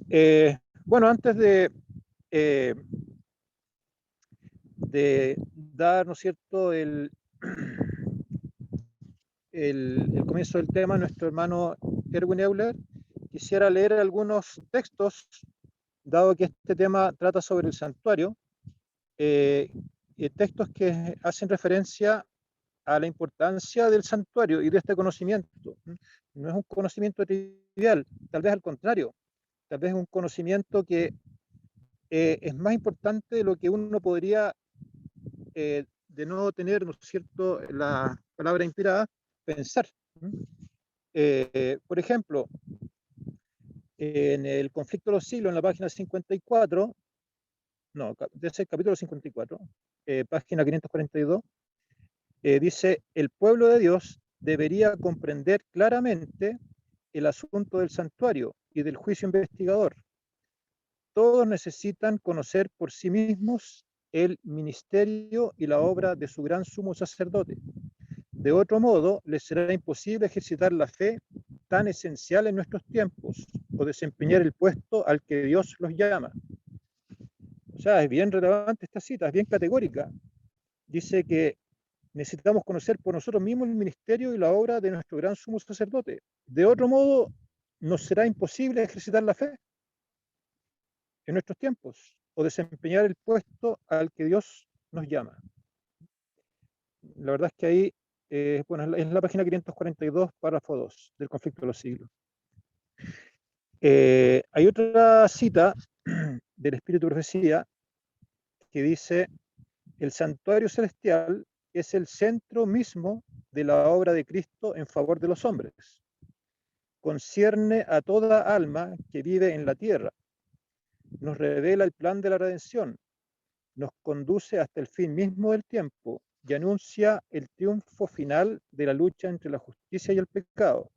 Bueno, antes eh, de dar, ¿no es cierto?, el comienzo del tema, nuestro hermano Erwin Euler quisiera leer algunos textos, dado que este tema trata sobre el santuario, eh, textos que hacen referencia a la importancia del santuario y de este conocimiento. No es un conocimiento trivial, tal vez al contrario, tal vez es un conocimiento que es más importante de lo que uno podría, de no tener, ¿no es cierto?, la palabra inspirada, pensar. Por ejemplo, en el conflicto de los siglos, en la página 54, no, de ese capítulo 54, página 542, dice, el pueblo de Dios debería comprender claramente el asunto del santuario y del juicio investigador. Todos necesitan conocer por sí mismos el ministerio y la obra de su gran sumo sacerdote. De otro modo, les será imposible ejercitar la fe tan esencial en nuestros tiempos o desempeñar el puesto al que Dios los llama. O sea, es bien relevante esta cita, es bien categórica. Dice que necesitamos conocer por nosotros mismos el ministerio y la obra de nuestro gran sumo sacerdote. De otro modo, nos será imposible ejercitar la fe en nuestros tiempos o desempeñar el puesto al que Dios nos llama. La verdad es que ahí, bueno, es la página 542, párrafo 2 del conflicto de los siglos. Hay otra cita del Espíritu de Profecía que dice, el santuario celestial es el centro mismo de la obra de Cristo en favor de los hombres. Concierne a toda alma que vive en la tierra. Nos revela el plan de la redención. Nos conduce hasta el fin mismo del tiempo y anuncia el triunfo final de la lucha entre la justicia y el pecado.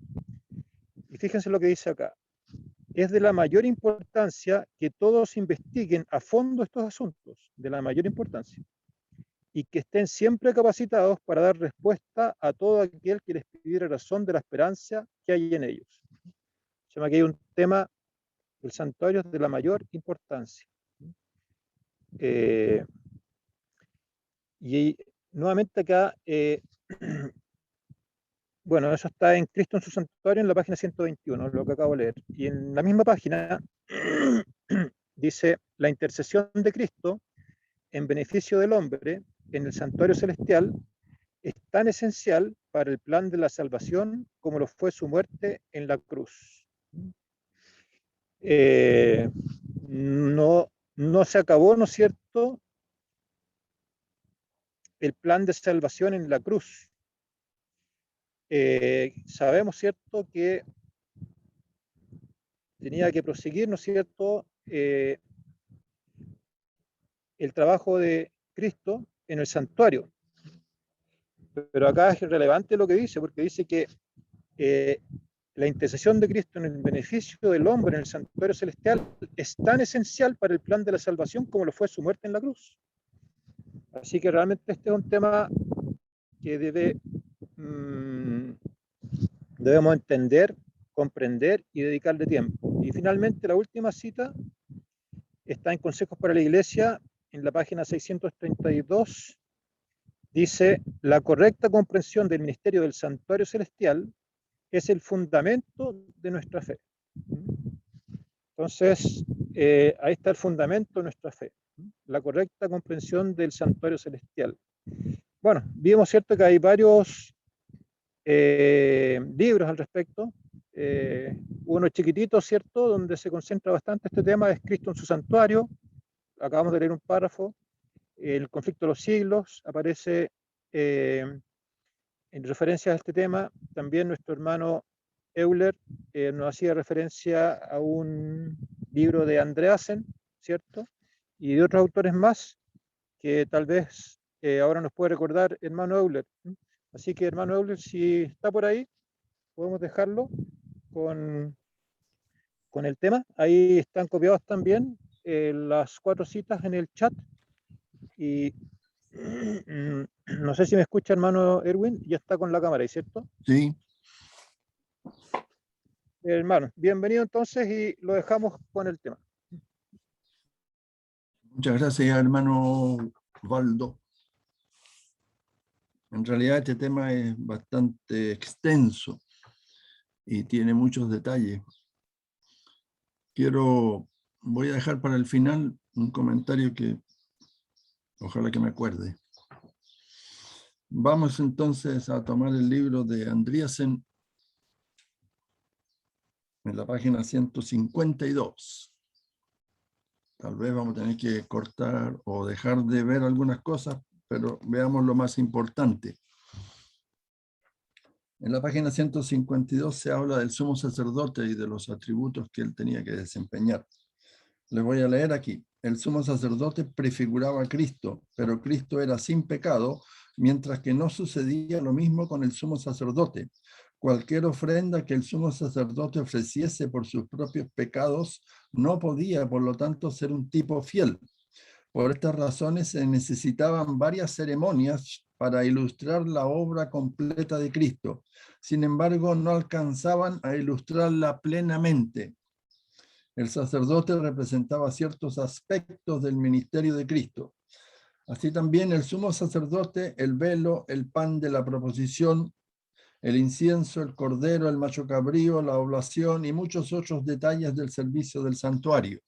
Y fíjense lo que dice acá. Es de la mayor importancia que todos investiguen a fondo estos asuntos, de la mayor importancia, y que estén siempre capacitados para dar respuesta a todo aquel que les pidiera razón de la esperanza que hay en ellos. Se llama que hay un tema del santuario de la mayor importancia. Y nuevamente acá, bueno, eso está en Cristo en su santuario en la página 121, lo que acabo de leer. Y en la misma página dice, la intercesión de Cristo en beneficio del hombre en el santuario celestial es tan esencial para el plan de la salvación como lo fue su muerte en la cruz. No se acabó, ¿no es cierto?, el plan de salvación en la cruz. Sabemos, ¿cierto?, que tenía que proseguir, ¿no es cierto?, el trabajo de Cristo en el santuario. Pero acá es relevante lo que dice, porque dice que la intercesión de Cristo en el beneficio del hombre en el santuario celestial es tan esencial para el plan de la salvación como lo fue su muerte en la cruz. Así que realmente este es un tema que debemos entender, comprender y dedicarle tiempo. Y finalmente la última cita está en Consejos para la Iglesia, en la página 632, dice, la correcta comprensión del ministerio del santuario celestial es el fundamento de nuestra fe. Entonces, ahí está el fundamento de nuestra fe, la correcta comprensión del santuario celestial. Bueno, vimos, ¿cierto?, que hay varios libros al respecto, uno chiquitito, ¿cierto?, donde se concentra bastante este tema, es Cristo en su santuario, acabamos de leer un párrafo, el conflicto de los siglos, aparece en referencia a este tema, también nuestro hermano Euler nos hacía referencia a un libro de Andreasen, ¿cierto?, y de otros autores más, que tal vez ahora nos puede recordar hermano Euler. Así que hermano Euler, si está por ahí, podemos dejarlo con el tema. Ahí están copiadas también las 4 citas en el chat. Y no sé si me escucha hermano Erwin, ya está con la cámara, ¿cierto? Sí. Hermano, bienvenido entonces y lo dejamos con el tema. Muchas gracias, hermano Waldo. En realidad este tema es bastante extenso y tiene muchos detalles. Voy a dejar para el final un comentario que ojalá que me acuerde. Vamos entonces a tomar el libro de Andreasen en la página 152. Tal vez vamos a tener que cortar o dejar de ver algunas cosas, pero veamos lo más importante. En la página 152 se habla del sumo sacerdote y de los atributos que él tenía que desempeñar. Les voy a leer aquí. El sumo sacerdote prefiguraba a Cristo, pero Cristo era sin pecado, mientras que no sucedía lo mismo con el sumo sacerdote. Cualquier ofrenda que el sumo sacerdote ofreciese por sus propios pecados no podía, por lo tanto, ser un tipo fiel. Por estas razones se necesitaban varias ceremonias para ilustrar la obra completa de Cristo. Sin embargo, no alcanzaban a ilustrarla plenamente. El sacerdote representaba ciertos aspectos del ministerio de Cristo. Así también el sumo sacerdote, el velo, el pan de la proposición, el incienso, el cordero, el macho cabrío, la oblación y muchos otros detalles del servicio del santuario.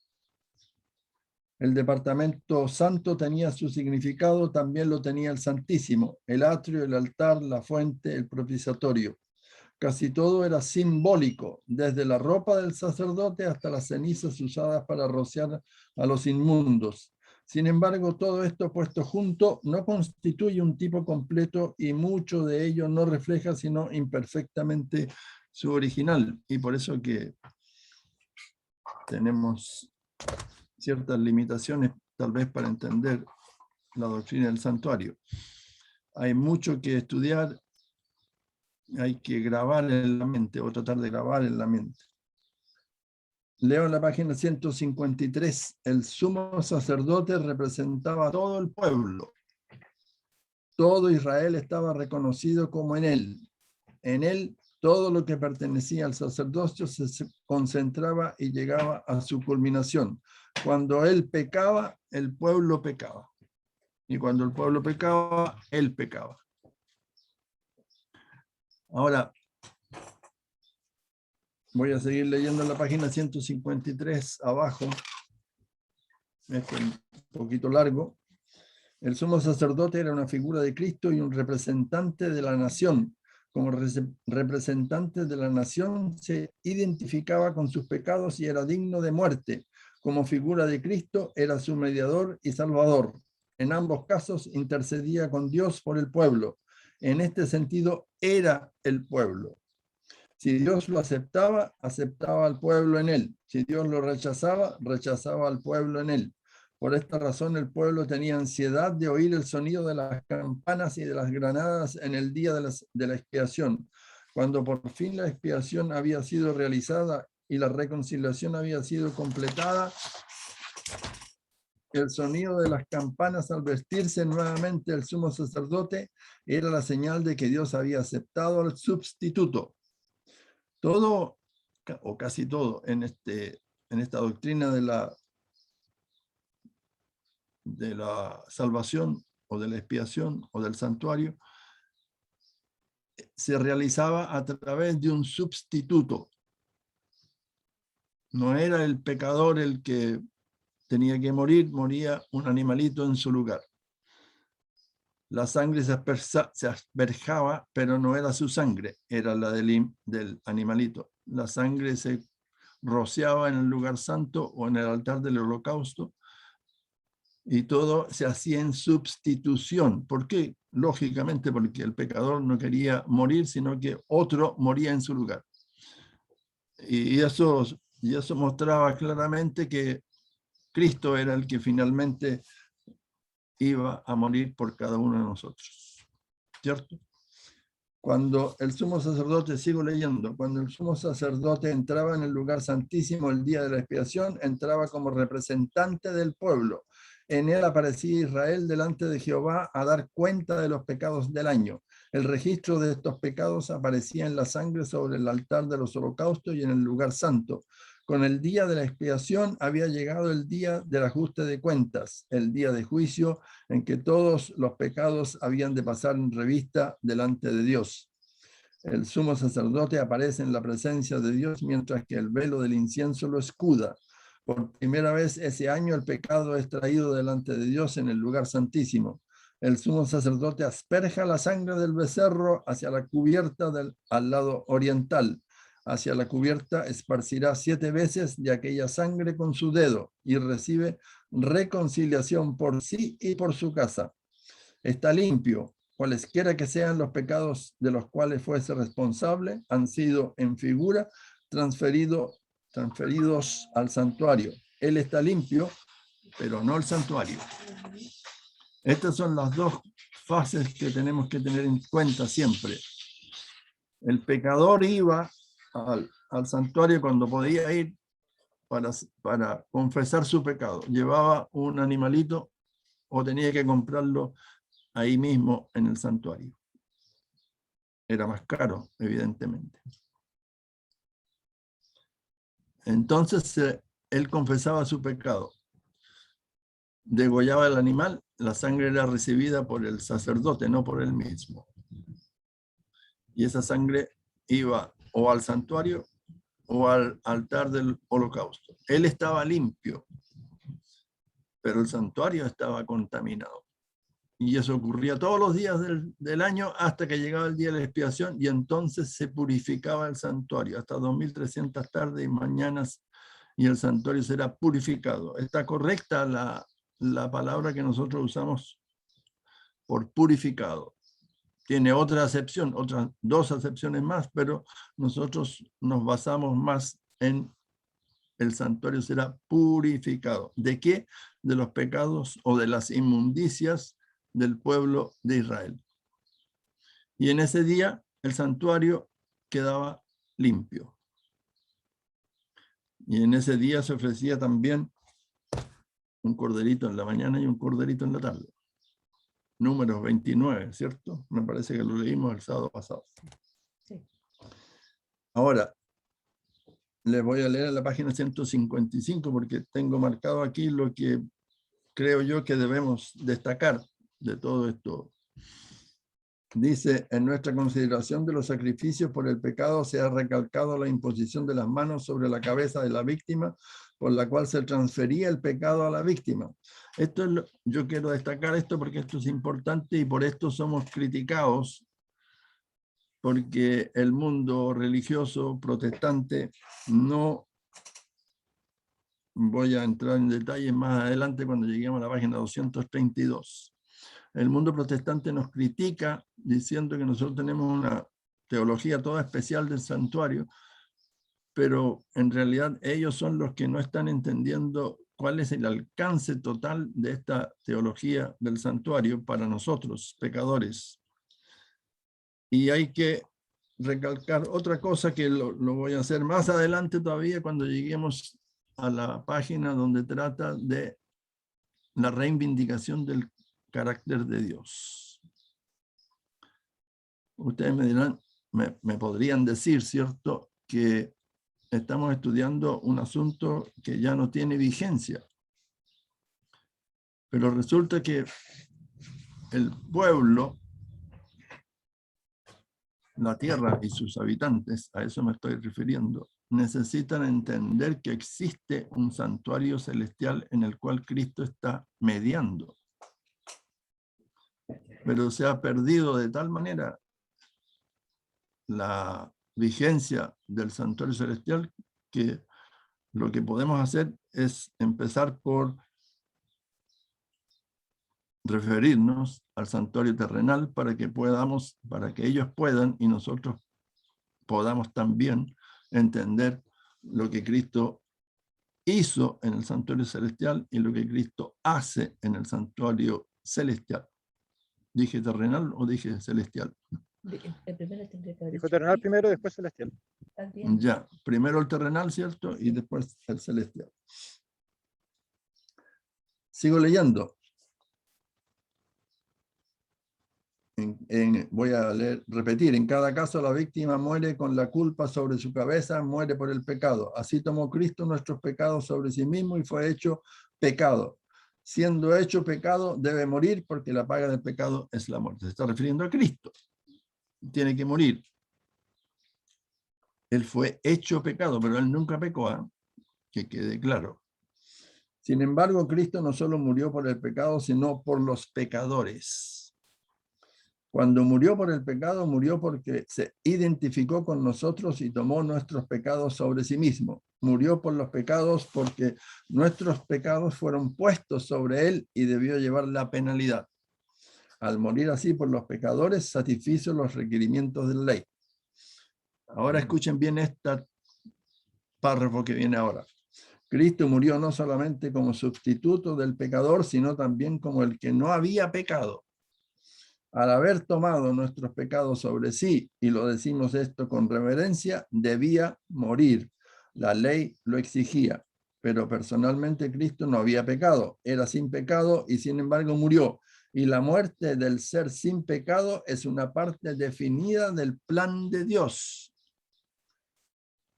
El departamento santo tenía su significado, también lo tenía el Santísimo, el atrio, el altar, la fuente, el propiciatorio. Casi todo era simbólico, desde la ropa del sacerdote hasta las cenizas usadas para rociar a los inmundos. Sin embargo, todo esto puesto junto no constituye un tipo completo y mucho de ello no refleja sino imperfectamente su original. Y por eso que tenemos ciertas limitaciones tal vez para entender la doctrina del santuario. Hay mucho que estudiar, hay que grabar en la mente o tratar de grabar en la mente. Leo en la página 153, el sumo sacerdote representaba a todo el pueblo. Todo Israel estaba reconocido como en él. En él todo lo que pertenecía al sacerdocio se concentraba y llegaba a su culminación. Cuando él pecaba, el pueblo pecaba. Y cuando el pueblo pecaba, él pecaba. Ahora, voy a seguir leyendo en la página 153 abajo. Este es un poquito largo. El sumo sacerdote era una figura de Cristo y un representante de la nación. Como representante de la nación se identificaba con sus pecados y era digno de muerte. Como figura de Cristo era su mediador y salvador. En ambos casos intercedía con Dios por el pueblo. En este sentido, era el pueblo. Si Dios lo aceptaba, aceptaba al pueblo en él. Si Dios lo rechazaba, rechazaba al pueblo en él. Por esta razón el pueblo tenía ansiedad de oír el sonido de las campanas y de las granadas en el día de la expiación. Cuando por fin la expiación había sido realizada y la reconciliación había sido completada, el sonido de las campanas al vestirse nuevamente el sumo sacerdote era la señal de que Dios había aceptado al sustituto. Todo, o casi todo, en esta doctrina de la salvación o de la expiación o del santuario, se realizaba a través de un sustituto. No era el pecador el que tenía que morir, moría un animalito en su lugar. La sangre se asperjaba, pero no era su sangre, era la del animalito. La sangre se rociaba en el lugar santo o en el altar del holocausto y todo se hacía en sustitución. ¿Por qué? Lógicamente porque el pecador no quería morir, sino que otro moría en su lugar. Y eso mostraba claramente que Cristo era el que finalmente iba a morir por cada uno de nosotros. ¿Cierto? Cuando el sumo sacerdote, sigo leyendo, cuando el sumo sacerdote entraba en el lugar santísimo el día de la expiación, entraba como representante del pueblo. En él aparecía Israel delante de Jehová a dar cuenta de los pecados del año. El registro de estos pecados aparecía en la sangre sobre el altar de los holocaustos y en el lugar santo. Con el día de la expiación había llegado el día del ajuste de cuentas, el día de juicio en que todos los pecados habían de pasar en revista delante de Dios. El sumo sacerdote aparece en la presencia de Dios mientras que el velo del incienso lo escuda. Por primera vez ese año el pecado es traído delante de Dios en el lugar santísimo. El sumo sacerdote asperja la sangre del becerro hacia la cubierta al lado oriental. Hacia la cubierta esparcirá 7 veces de aquella sangre con su dedo y recibe reconciliación por sí y por su casa. Está limpio. Cualesquiera que sean los pecados de los cuales fuese responsable, han sido en figura transferidos al santuario. Él está limpio, pero no el santuario. Estas son las dos fases que tenemos que tener en cuenta siempre. El pecador iba al santuario cuando podía ir para confesar su pecado. Llevaba un animalito o tenía que comprarlo ahí mismo en el santuario. Era más caro, evidentemente. Entonces él confesaba su pecado. Degollaba el animal, la sangre era recibida por el sacerdote, no por él mismo. Y esa sangre iba o al santuario o al altar del holocausto. Él estaba limpio, pero el santuario estaba contaminado. Y eso ocurría todos los días del año hasta que llegaba el día de la expiación y entonces se purificaba el santuario. Hasta 2300 tardes y mañanas y el santuario será purificado. Está correcta la palabra que nosotros usamos por purificado. Tiene otra acepción, otras 2 acepciones más, pero nosotros nos basamos más en el santuario será purificado. ¿De qué? De los pecados o de las inmundicias del pueblo de Israel. Y en ese día el santuario quedaba limpio. Y en ese día se ofrecía también un corderito en la mañana y un corderito en la tarde. Números 29, ¿cierto? Me parece que lo leímos el sábado pasado. Sí. Ahora, les voy a leer en la página 155 porque tengo marcado aquí lo que creo yo que debemos destacar de todo esto. Dice, en nuestra consideración de los sacrificios por el pecado se ha recalcado la imposición de las manos sobre la cabeza de la víctima, por la cual se transfería el pecado a la víctima. Yo quiero destacar esto porque esto es importante y por esto somos criticados, porque el mundo religioso protestante no... Voy a entrar en detalles más adelante cuando lleguemos a la página 232. El mundo protestante nos critica diciendo que nosotros tenemos una teología toda especial del santuario, pero en realidad ellos son los que no están entendiendo cuál es el alcance total de esta teología del santuario para nosotros, pecadores. Y hay que recalcar otra cosa que lo voy a hacer más adelante todavía cuando lleguemos a la página donde trata de la reivindicación del carácter de Dios. Ustedes me dirán, me podrían decir, ¿cierto?, que estamos estudiando un asunto que ya no tiene vigencia. Pero resulta que el pueblo, la tierra y sus habitantes, a eso me estoy refiriendo, necesitan entender que existe un santuario celestial en el cual Cristo está mediando. Pero se ha perdido de tal manera la vigencia del santuario celestial que lo que podemos hacer es empezar por referirnos al santuario terrenal para que ellos puedan y nosotros podamos también entender lo que Cristo hizo en el santuario celestial y lo que Cristo hace en el santuario celestial. ¿Dije terrenal o dije celestial? Dijo terrenal primero, después celestial. Ya, primero el terrenal, ¿cierto? Y después el celestial. Sigo leyendo. Voy a repetir, en cada caso la víctima muere con la culpa sobre su cabeza, muere por el pecado. Así tomó Cristo nuestros pecados sobre sí mismo y fue hecho pecado. Siendo hecho pecado, debe morir porque la paga del pecado es la muerte. Se está refiriendo a Cristo. Tiene que morir. Él fue hecho pecado, pero él nunca pecó, ¿eh? Que quede claro. Sin embargo, Cristo no solo murió por el pecado, sino por los pecadores. Cuando murió por el pecado, murió porque se identificó con nosotros y tomó nuestros pecados sobre sí mismo. Murió por los pecados porque nuestros pecados fueron puestos sobre él y debió llevar la penalidad. Al morir así por los pecadores, satisfizo los requerimientos de la ley. Ahora escuchen bien este párrafo que viene ahora. Cristo murió no solamente como sustituto del pecador, sino también como el que no había pecado. Al haber tomado nuestros pecados sobre sí, y lo decimos esto con reverencia, debía morir. La ley lo exigía, pero personalmente Cristo no había pecado, era sin pecado y sin embargo murió. Y la muerte del ser sin pecado es una parte definida del plan de Dios.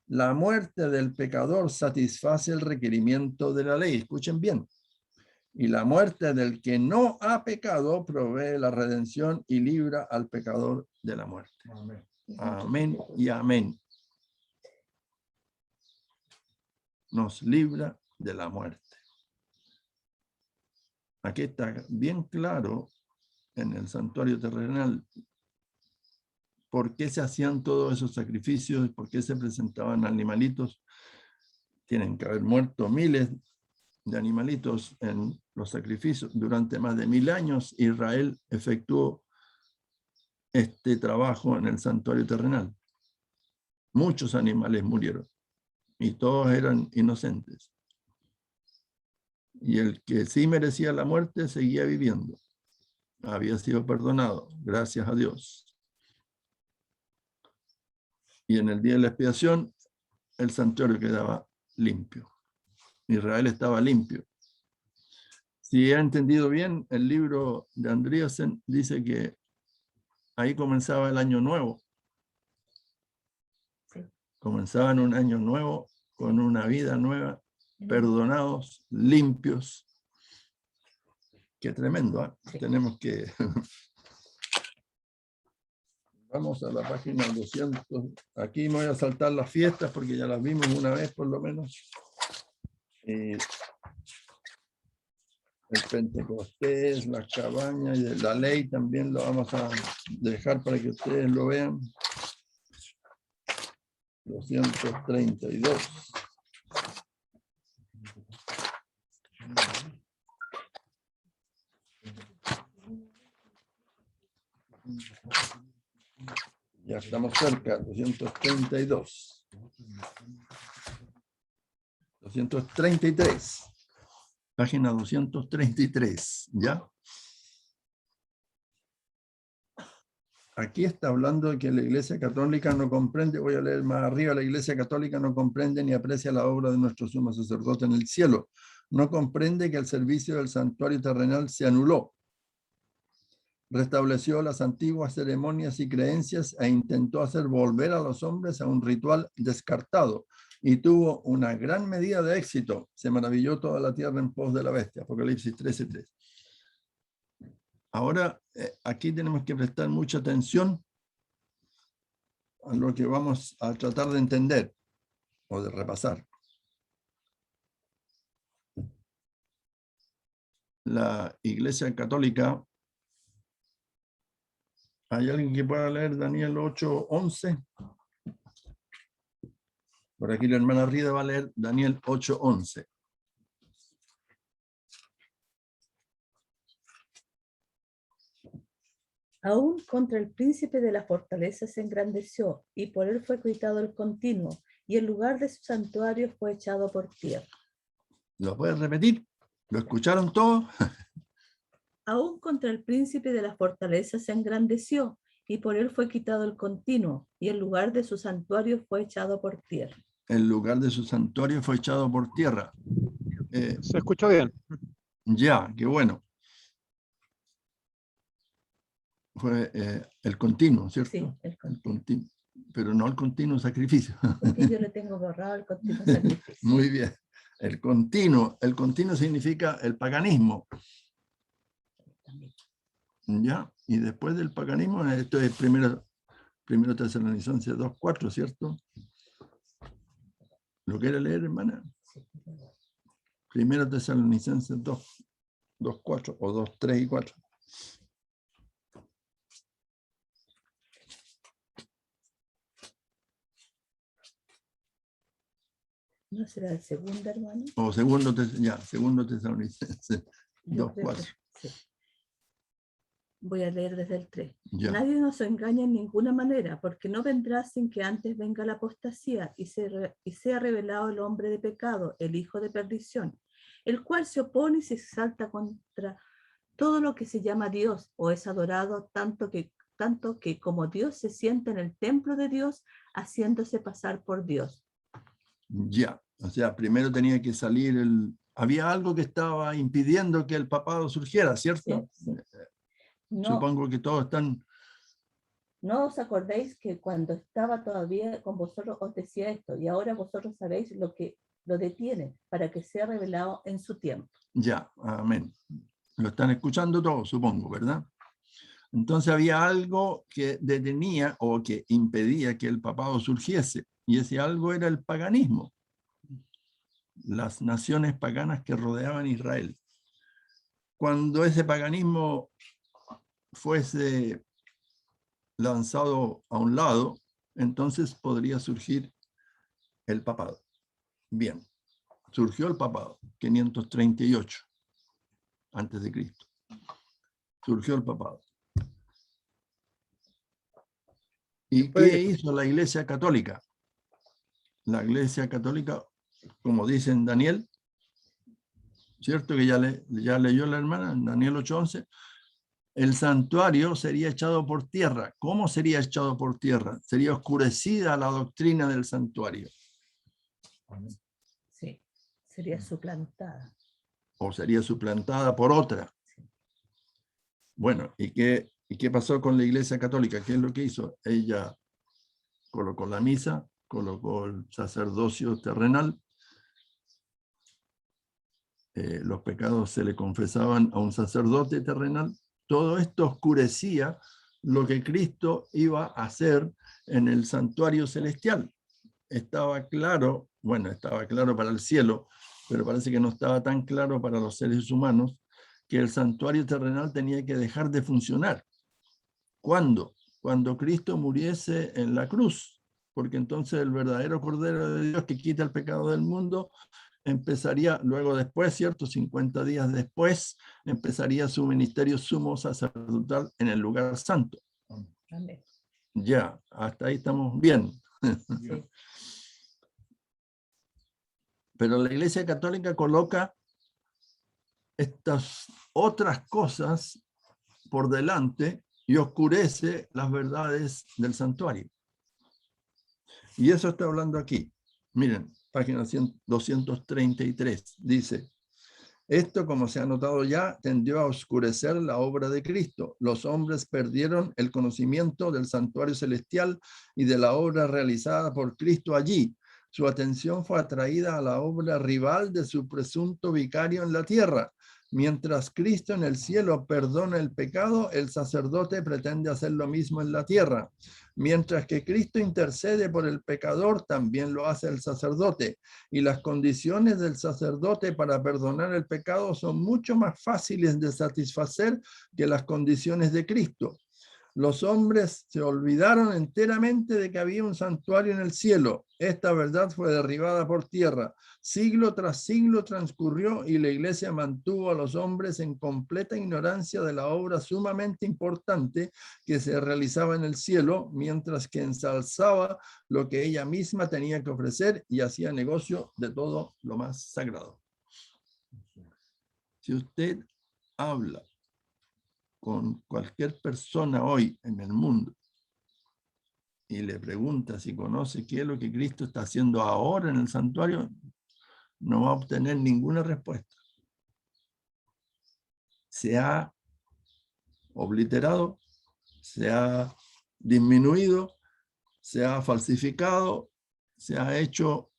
La muerte del pecador satisface el requerimiento de la ley. Escuchen bien. Y la muerte del que no ha pecado provee la redención y libra al pecador de la muerte. Amén. Amén y amén. Nos libra de la muerte. Aquí está bien claro en el santuario terrenal por qué se hacían todos esos sacrificios, por qué se presentaban animalitos. Tienen que haber muerto miles de animalitos en los sacrificios. Durante más de 1000 años, Israel efectuó este trabajo en el santuario terrenal. Muchos animales murieron y todos eran inocentes. Y el que sí merecía la muerte seguía viviendo. Había sido perdonado, gracias a Dios. Y en el día de la expiación, el santuario quedaba limpio. Israel estaba limpio. Si he entendido bien, el libro de Andreasen dice que ahí comenzaba el año nuevo. Sí. Comenzaban un año nuevo con una vida nueva, perdonados, limpios. Qué tremendo, ¿eh? Sí. Tenemos que... Vamos a la página 200. Aquí me voy a saltar las fiestas porque ya las vimos una vez por lo menos. El Pentecostés, la cabaña y la ley también lo vamos a dejar para que ustedes lo vean. 232. Ya estamos cerca, 232. 233. Página 233, ¿ya? Aquí está hablando de que la Iglesia Católica no comprende, voy a leer más arriba, la Iglesia Católica no comprende ni aprecia la obra de nuestro sumo sacerdote en el cielo. No comprende que el servicio del santuario terrenal se anuló. Restableció las antiguas ceremonias y creencias e intentó hacer volver a los hombres a un ritual descartado. Y tuvo una gran medida de éxito. Se maravilló toda la tierra en pos de la bestia. Apocalipsis 13:3. Ahora, aquí tenemos que prestar mucha atención a lo que vamos a tratar de entender o de repasar. La Iglesia Católica, ¿hay alguien que pueda leer Daniel 8:11? Por aquí la hermana Rida va a leer Daniel 8:11. Aún contra el príncipe de la fortaleza se engrandeció, y por él fue quitado el continuo, y el lugar de su santuario fue echado por tierra. ¿Lo puedes repetir? ¿Lo escucharon todos? Aún contra el príncipe de la fortaleza se engrandeció, y por él fue quitado el continuo, y el lugar de su santuario fue echado por tierra. El lugar de su santuario fue echado por tierra. Se escuchó bien. Ya, qué bueno. fue el continuo, ¿cierto? Sí, el El continuo. continuo, pero no el continuo sacrificio. Porque yo le tengo borrado el continuo sacrificio. Muy bien. El continuo significa el paganismo. También. ¿Ya? Y después del paganismo, esto es primero Tesalonicenses 2:4, ¿cierto? ¿Lo quiere leer, hermana? Sí. Primero Tesalonicenses 2:4 o 2:3 y 4. ¿No será el segundo, hermano? O segundo Tesalonicenses Yo creo 2:4. que sí. Voy a leer desde el 3. Ya. Nadie nos engaña en ninguna manera, porque no vendrá sin que antes venga la apostasía y sea revelado el hombre de pecado, el hijo de perdición, el cual se opone y se exalta contra todo lo que se llama Dios o es adorado, tanto que como Dios se sienta en el templo de Dios, haciéndose pasar por Dios. Ya. O sea, primero tenía que salir había algo que estaba impidiendo que el papado surgiera, ¿cierto? Sí, sí. No, Supongo que todos están... ¿no os acordáis que cuando estaba todavía con vosotros os decía esto? Y ahora vosotros sabéis lo que lo detiene para que sea revelado en su tiempo. Ya, amén. Lo están escuchando todos, supongo, ¿verdad? Entonces había algo que detenía o que impedía que el papado surgiese, y ese algo era el paganismo, las naciones paganas que rodeaban Israel. Cuando ese paganismo fuese lanzado a un lado, entonces podría surgir el papado. Bien, surgió el papado, 538 antes de Cristo. Surgió el papado. ¿Y qué hizo la Iglesia Católica? La Iglesia Católica, como dice en Daniel, ¿cierto? Que ya leyó la hermana, en Daniel 8:11, el santuario sería echado por tierra. ¿Cómo sería echado por tierra? Sería oscurecida la doctrina del santuario. Sí, sería suplantada. O sería suplantada por otra. Bueno, ¿y qué pasó con la Iglesia Católica? ¿Qué es lo que hizo? Ella colocó la misa, colocó el sacerdocio terrenal, los pecados se le confesaban a un sacerdote terrenal. Todo esto oscurecía lo que Cristo iba a hacer en el santuario celestial. Estaba claro, bueno, estaba claro para el cielo, pero parece que no estaba tan claro para los seres humanos, que el santuario terrenal tenía que dejar de funcionar. ¿Cuándo? Cuando Cristo muriese en la cruz, porque entonces el verdadero Cordero de Dios que quita el pecado del mundo empezaría luego después, ¿cierto? 50 días después, empezaría su ministerio sumo sacerdotal en el lugar santo. Amén. Ya, hasta ahí estamos bien. Sí. Pero la Iglesia Católica coloca estas otras cosas por delante y oscurece las verdades del santuario. Y eso está hablando aquí. Miren, página 233, dice: esto, como se ha notado ya, tendió a oscurecer la obra de Cristo. Los hombres perdieron el conocimiento del santuario celestial y de la obra realizada por Cristo allí. Su atención fue atraída a la obra rival de su presunto vicario en la tierra. Mientras Cristo en el cielo perdona el pecado, el sacerdote pretende hacer lo mismo en la tierra. Mientras que Cristo intercede por el pecador, también lo hace el sacerdote. Y las condiciones del sacerdote para perdonar el pecado son mucho más fáciles de satisfacer que las condiciones de Cristo. Los hombres se olvidaron enteramente de que había un santuario en el cielo. Esta verdad fue derribada por tierra. Siglo tras siglo transcurrió y la iglesia mantuvo a los hombres en completa ignorancia de la obra sumamente importante que se realizaba en el cielo, mientras que ensalzaba lo que ella misma tenía que ofrecer y hacía negocio de todo lo más sagrado. Si usted habla con cualquier persona hoy en el mundo y le pregunta si conoce qué es lo que Cristo está haciendo ahora en el santuario, no va a obtener ninguna respuesta. Se ha obliterado se ha disminuido, se ha falsificado, se ha hecho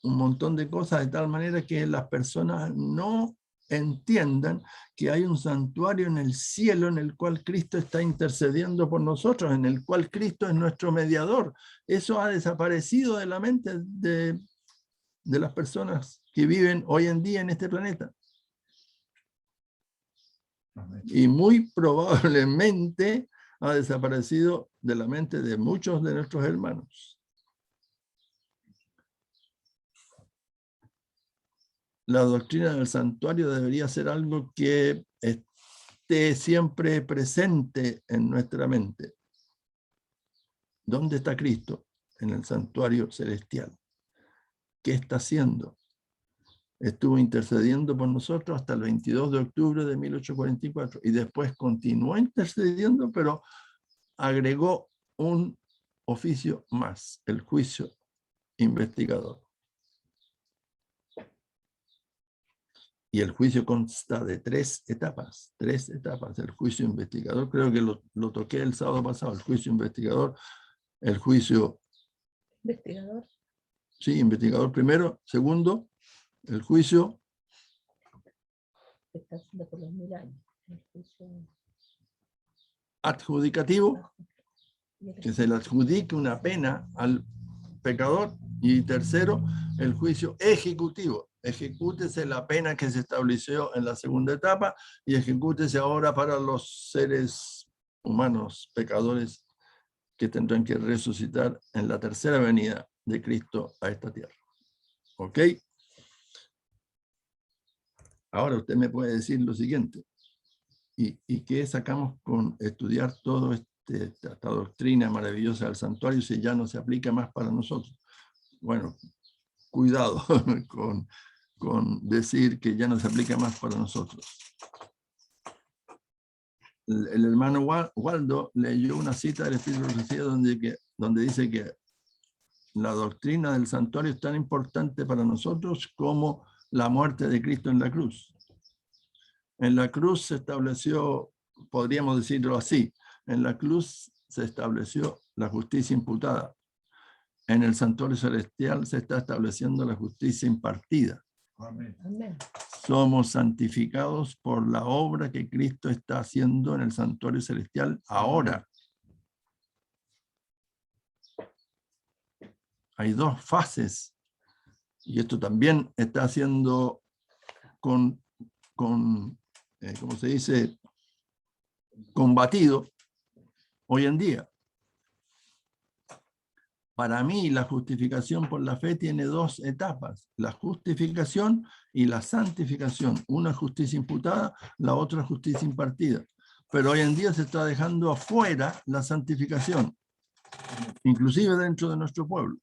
un montón de cosas de tal manera que las personas no entiendan que hay un santuario en el cielo en el cual Cristo está intercediendo por nosotros, en el cual Cristo es nuestro mediador. Eso ha desaparecido de la mente de las personas que viven hoy en día en este planeta. Y muy probablemente ha desaparecido de la mente de muchos de nuestros hermanos. La doctrina del santuario debería ser algo que esté siempre presente en nuestra mente. ¿Dónde está Cristo? En el santuario celestial. ¿Qué está haciendo? Estuvo intercediendo por nosotros hasta el 22 de octubre de 1844 y después continuó intercediendo, pero agregó un oficio más, el juicio investigador. Y el juicio consta de tres etapas. El juicio investigador, creo que lo toqué el sábado pasado, el juicio investigador, el juicio... ¿Investigador? Sí, investigador primero. Segundo, el juicio... Está haciendo por los 1000 años. El juicio... adjudicativo, que se le adjudique una pena al pecador. Y tercero, el juicio ejecutivo. Ejecútese la pena que se estableció en la segunda etapa y ejecútese ahora para los seres humanos pecadores que tendrán que resucitar en la tercera venida de Cristo a esta tierra. ¿Ok? Ahora usted me puede decir lo siguiente. ¿Y qué sacamos con estudiar todo esta doctrina maravillosa del santuario si ya no se aplica más para nosotros? Bueno, cuidado con decir que ya no se aplica más para nosotros. El hermano Waldo leyó una cita del Espíritu de Profecía donde dice que la doctrina del santuario es tan importante para nosotros como la muerte de Cristo en la cruz. En la cruz se estableció, podríamos decirlo así, en la cruz se estableció la justicia imputada. En el santuario celestial se está estableciendo la justicia impartida. Amén. Somos santificados por la obra que Cristo está haciendo en el santuario celestial ahora. Hay dos fases. Y esto también está haciendo ¿cómo se dice? Combatido hoy en día. Para mí, la justificación por la fe tiene dos etapas, la justificación y la santificación. Una justicia imputada, la otra justicia impartida. Pero hoy en día se está dejando afuera la santificación, inclusive dentro de nuestro pueblo.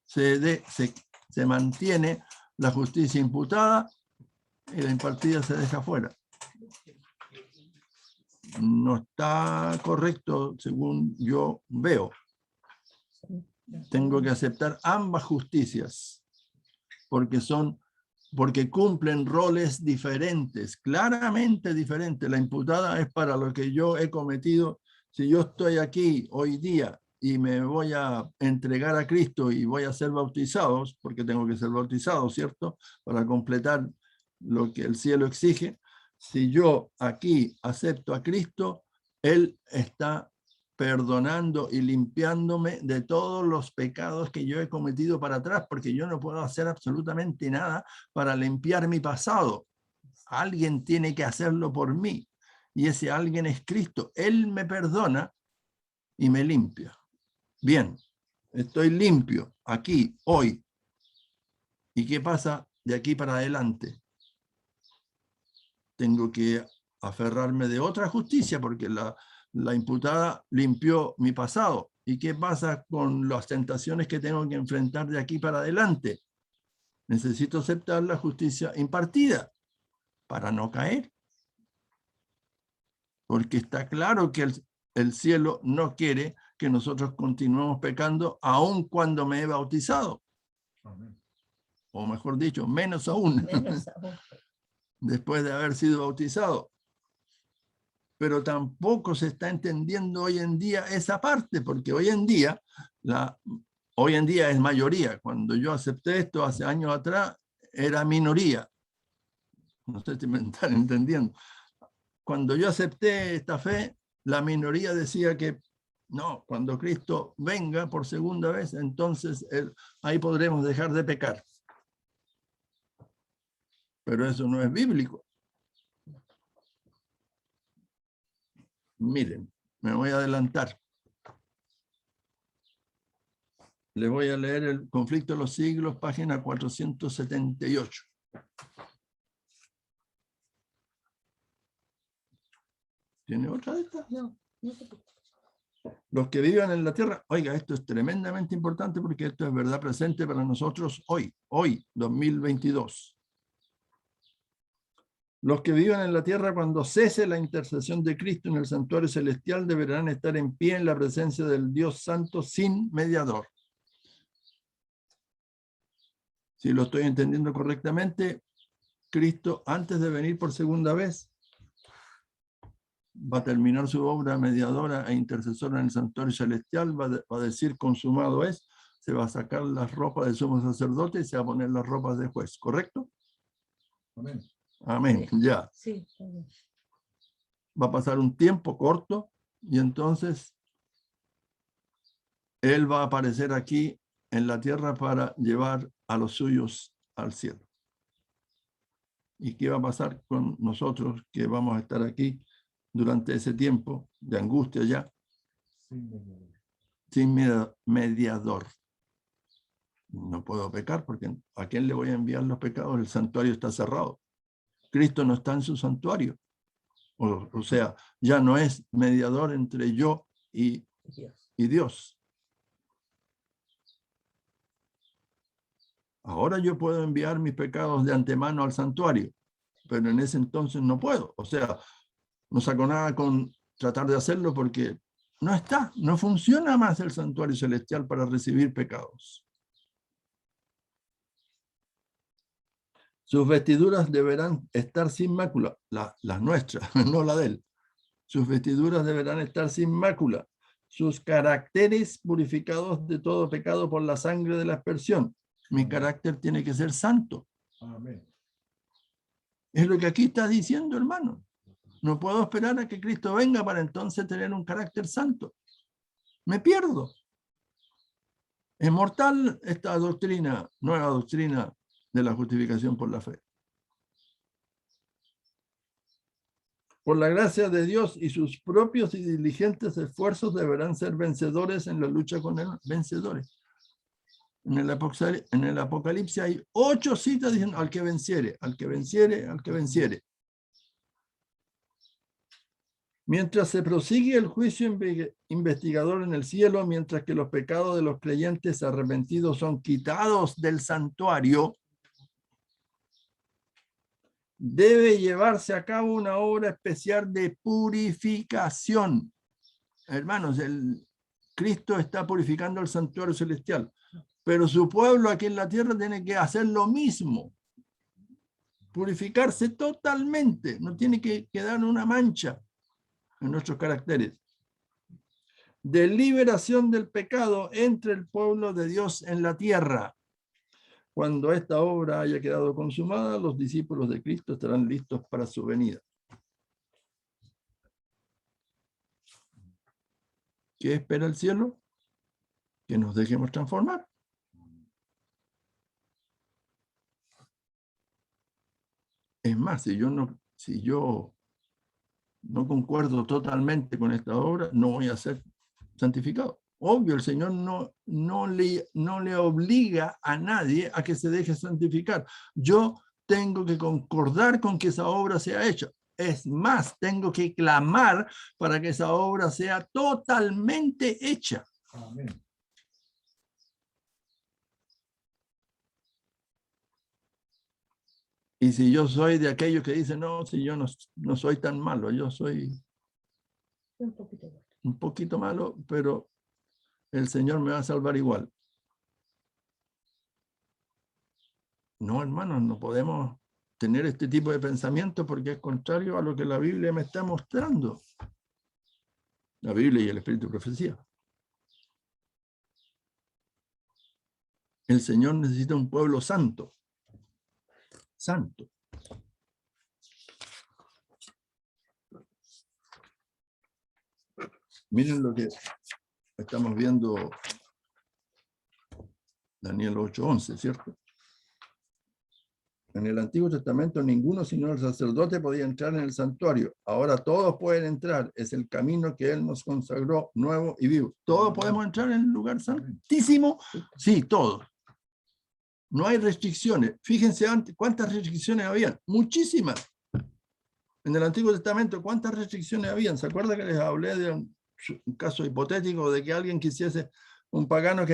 Se mantiene la justicia imputada y la impartida se deja afuera. No está correcto según yo veo. Tengo que aceptar ambas justicias porque cumplen roles diferentes, claramente diferentes. La imputada es para lo que yo he cometido. Si yo estoy aquí hoy día y me voy a entregar a Cristo y voy a ser bautizado, porque tengo que ser bautizado, ¿cierto? Para completar lo que el cielo exige. Si yo aquí acepto a Cristo, Él está perdonando y limpiándome de todos los pecados que yo he cometido para atrás, porque yo no puedo hacer absolutamente nada para limpiar mi pasado. Alguien tiene que hacerlo por mí, y ese alguien es Cristo. Él me perdona y me limpia. Bien, estoy limpio aquí, hoy. ¿Y qué pasa de aquí para adelante? Tengo que aferrarme de otra justicia, porque la imputada limpió mi pasado. ¿Y qué pasa con las tentaciones que tengo que enfrentar de aquí para adelante? Necesito aceptar la justicia impartida para no caer. Porque está claro que el cielo no quiere que nosotros continuemos pecando aun cuando me he bautizado. Amén. O mejor dicho, menos aún. Menos aún. Después de haber sido bautizado. pero tampoco se está entendiendo hoy en día esa parte, porque hoy en día es mayoría. Cuando yo acepté esto hace años atrás, era minoría. No sé si me están entendiendo. Cuando yo acepté esta fe, la minoría decía que no, cuando Cristo venga por segunda vez, entonces ahí podremos dejar de pecar. Pero eso no es bíblico. Miren, me voy a adelantar. Les voy a leer el Conflicto de los Siglos, página 478. ¿Tiene otra de estas? No, no te preocupes. Los que viven en la tierra, oiga, esto es tremendamente importante porque esto es verdad presente para nosotros hoy, 2022. Los que viven en la tierra cuando cese la intercesión de Cristo en el santuario celestial deberán estar en pie en la presencia del Dios Santo sin mediador. Si lo estoy entendiendo correctamente, Cristo, antes de venir por segunda vez, va a terminar su obra mediadora e intercesora en el santuario celestial, va a decir consumado es, se va a sacar las ropas del sumo sacerdote y se va a poner las ropas de juez, ¿correcto? Amén. Amén, Sí. ya. Sí, está bien. Va a pasar un tiempo corto y entonces Él va a aparecer aquí en la tierra para llevar a los suyos al cielo. ¿Y qué va a pasar con nosotros que vamos a estar aquí durante ese tiempo de angustia ya? Sin mediador. No puedo pecar porque ¿a quién le voy a enviar los pecados? El santuario está cerrado. Cristo no está en su santuario. O sea, ya no es mediador entre yo y Dios. Ahora yo puedo enviar mis pecados de antemano al santuario, pero en ese entonces no puedo. O sea, no saco nada con tratar de hacerlo porque no funciona más el santuario celestial para recibir pecados. Sus vestiduras deberán estar sin mácula, las nuestras, no la de él. Sus vestiduras deberán estar sin mácula, sus caracteres purificados de todo pecado por la sangre de la aspersión. Mi carácter tiene que ser santo. Amén. Es lo que aquí está diciendo, hermano. No puedo esperar a que Cristo venga para entonces tener un carácter santo. Me pierdo. Es mortal esta doctrina, nueva doctrina de la justificación por la fe. Por la gracia de Dios y sus propios y diligentes esfuerzos deberán ser vencedores en la lucha con el vencedores. En el Apocalipsis hay 8 citas diciendo al que venciere, al que venciere, al que venciere. Mientras se prosigue el juicio investigador en el cielo, mientras que los pecados de los creyentes arrepentidos son quitados del santuario, debe llevarse a cabo una obra especial de purificación. Hermanos, Cristo está purificando el santuario celestial, pero su pueblo aquí en la tierra tiene que hacer lo mismo. Purificarse totalmente, no tiene que quedar una mancha en nuestros caracteres. De liberación del pecado entre el pueblo de Dios en la tierra. Cuando esta obra haya quedado consumada, los discípulos de Cristo estarán listos para su venida. ¿Qué espera el cielo? Que nos dejemos transformar. Es más, si yo no concuerdo totalmente con esta obra, no voy a ser santificado. Obvio, el Señor no le obliga a nadie a que se deje santificar. Yo tengo que concordar con que esa obra sea hecha. Es más, tengo que clamar para que esa obra sea totalmente hecha. Amén. Y si yo soy de aquellos que dicen, no, si yo no soy tan malo, yo soy un poquito malo, pero el Señor me va a salvar igual. No, hermanos, no podemos tener este tipo de pensamiento porque es contrario a lo que la Biblia me está mostrando. La Biblia y el Espíritu de Profecía. El Señor necesita un pueblo santo. Santo. Miren lo que estamos viendo, Daniel 8:11, ¿cierto? En el Antiguo Testamento ninguno sino el sacerdote podía entrar en el santuario. Ahora todos pueden entrar. Es el camino que Él nos consagró, nuevo y vivo. ¿Todos podemos entrar en el lugar santísimo? Sí, todos. No hay restricciones. Fíjense antes cuántas restricciones habían. Muchísimas. En el Antiguo Testamento, ¿cuántas restricciones habían? ¿Se acuerdan que les hablé de un caso hipotético de que alguien quisiese, un pagano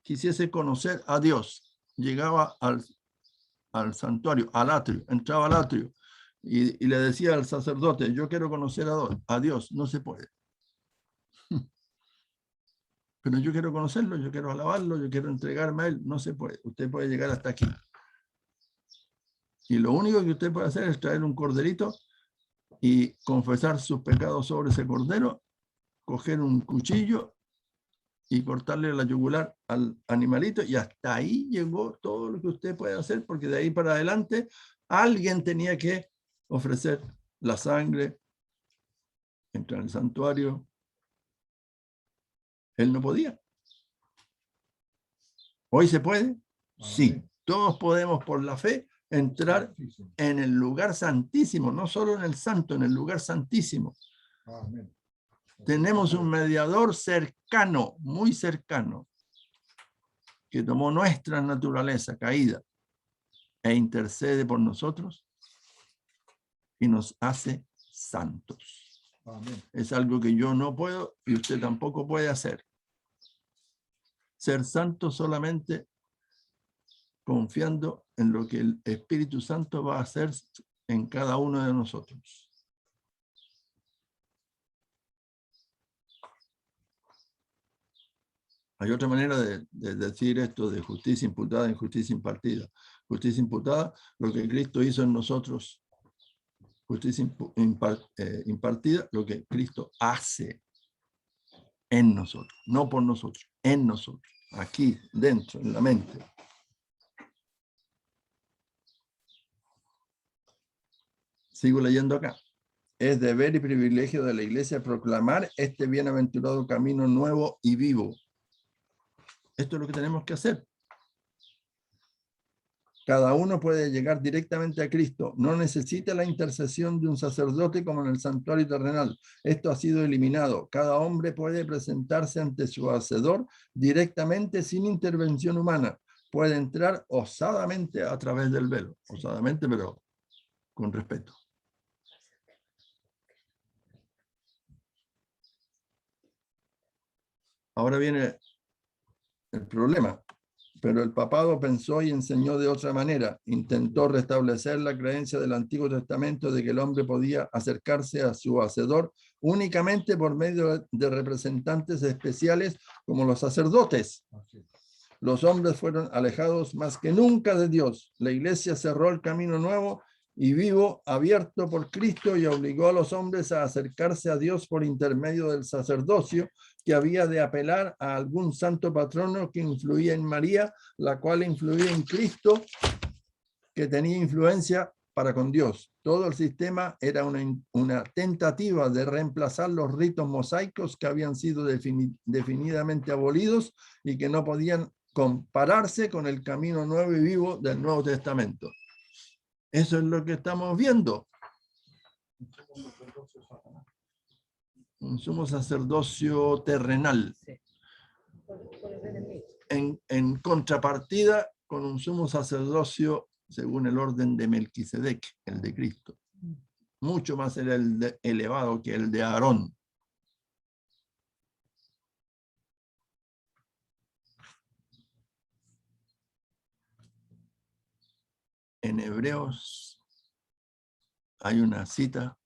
quisiese conocer a Dios? Llegaba al santuario, al atrio, entraba al atrio y le decía al sacerdote, yo quiero conocer a Dios. No se puede. Pero yo quiero conocerlo, yo quiero alabarlo, yo quiero entregarme a Él. No se puede. Usted puede llegar hasta aquí. Y lo único que usted puede hacer es traer un corderito y confesar sus pecados sobre ese cordero, coger un cuchillo y cortarle la yugular al animalito, y hasta ahí llegó todo lo que usted puede hacer, porque de ahí para adelante alguien tenía que ofrecer la sangre, entrar al santuario. Él no podía. ¿Hoy se puede? Sí. Todos podemos por la fe entrar en el lugar santísimo, no solo en el santo, en el lugar santísimo. Amén. Tenemos un mediador cercano, muy cercano, que tomó nuestra naturaleza caída e intercede por nosotros y nos hace santos. Amén. Es algo que yo no puedo y usted tampoco puede hacer. Ser santo solamente confiando en lo que el Espíritu Santo va a hacer en cada uno de nosotros. Hay otra manera de decir esto de justicia imputada en justicia impartida. Justicia imputada, lo que Cristo hizo en nosotros. Justicia impartida, lo que Cristo hace en nosotros, no por nosotros, en nosotros, aquí, dentro, en la mente. Sigo leyendo acá. Es deber y privilegio de la Iglesia proclamar este bienaventurado camino nuevo y vivo. Esto es lo que tenemos que hacer. Cada uno puede llegar directamente a Cristo. No necesita la intercesión de un sacerdote como en el santuario terrenal. Esto ha sido eliminado. Cada hombre puede presentarse ante su hacedor directamente sin intervención humana. Puede entrar osadamente a través del velo. Osadamente, pero con respeto. Ahora viene el problema. Pero el papado pensó y enseñó de otra manera. Intentó restablecer la creencia del Antiguo Testamento de que el hombre podía acercarse a su hacedor únicamente por medio de representantes especiales como los sacerdotes. Los hombres fueron alejados más que nunca de Dios. La Iglesia cerró el camino nuevo y vivo abierto por Cristo y obligó a los hombres a acercarse a Dios por intermedio del sacerdocio, que había de apelar a algún santo patrono que influía en María, la cual influía en Cristo, que tenía influencia para con Dios. Todo el sistema era una tentativa de reemplazar los ritos mosaicos que habían sido definidamente abolidos y que no podían compararse con el camino nuevo y vivo del Nuevo Testamento. Eso es lo que estamos viendo. Un sumo sacerdocio terrenal. En contrapartida con un sumo sacerdocio según el orden de Melquisedec, el de Cristo. Mucho más elevado que el de Aarón. En Hebreos hay una cita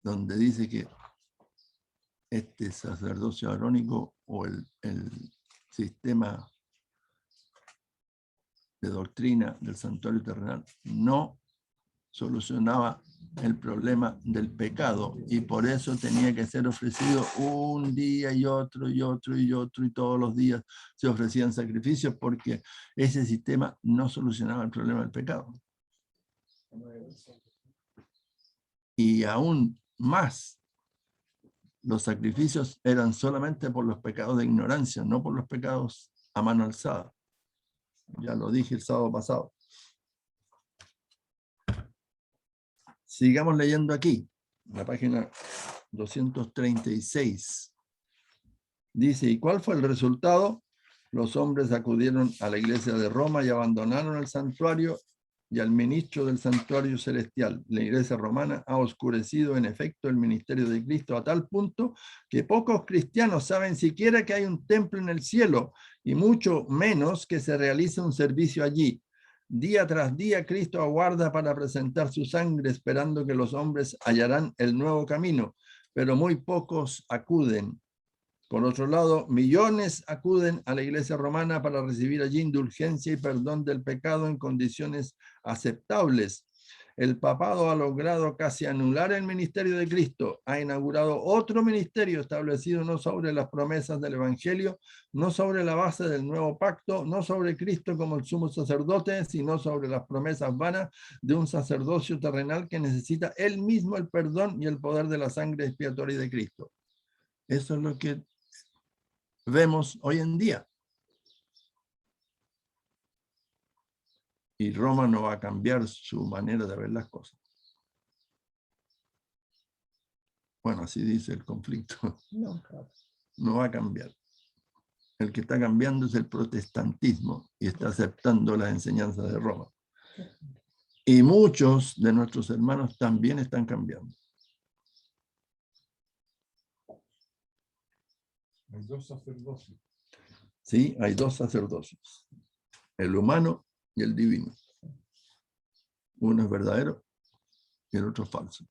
donde dice que este sacerdocio arónico o el sistema de doctrina del santuario terrenal no solucionaba el problema del pecado, y por eso tenía que ser ofrecido un día y otro y otro y otro, y todos los días se ofrecían sacrificios, porque ese sistema no solucionaba el problema del pecado. Y aún más, los sacrificios eran solamente por los pecados de ignorancia, no por los pecados a mano alzada. Ya lo dije el sábado pasado. Sigamos leyendo aquí, la página 236. Dice, ¿y cuál fue el resultado? Los hombres acudieron a la iglesia de Roma y abandonaron el santuario y al ministro del santuario celestial. La iglesia romana ha oscurecido en efecto el ministerio de Cristo a tal punto que pocos cristianos saben siquiera que hay un templo en el cielo, y mucho menos que se realiza un servicio allí. Día tras día Cristo aguarda para presentar su sangre, esperando que los hombres hallarán el nuevo camino, pero muy pocos acuden. Por otro lado, millones acuden a la iglesia romana para recibir allí indulgencia y perdón del pecado en condiciones aceptables. El papado ha logrado casi anular el ministerio de Cristo. Ha inaugurado otro ministerio establecido no sobre las promesas del evangelio, no sobre la base del nuevo pacto, no sobre Cristo como el sumo sacerdote, sino sobre las promesas vanas de un sacerdocio terrenal que necesita él mismo el perdón y el poder de la sangre expiatoria de Cristo. Eso es lo que vemos hoy en día. Y Roma no va a cambiar su manera de ver las cosas. Bueno, así dice el conflicto. No va a cambiar. El que está cambiando es el protestantismo y está aceptando las enseñanzas de Roma. Y muchos de nuestros hermanos también están cambiando. Hay dos sacerdocios. Sí, hay dos sacerdocios. El humano y el divino. Uno es verdadero y el otro es falso.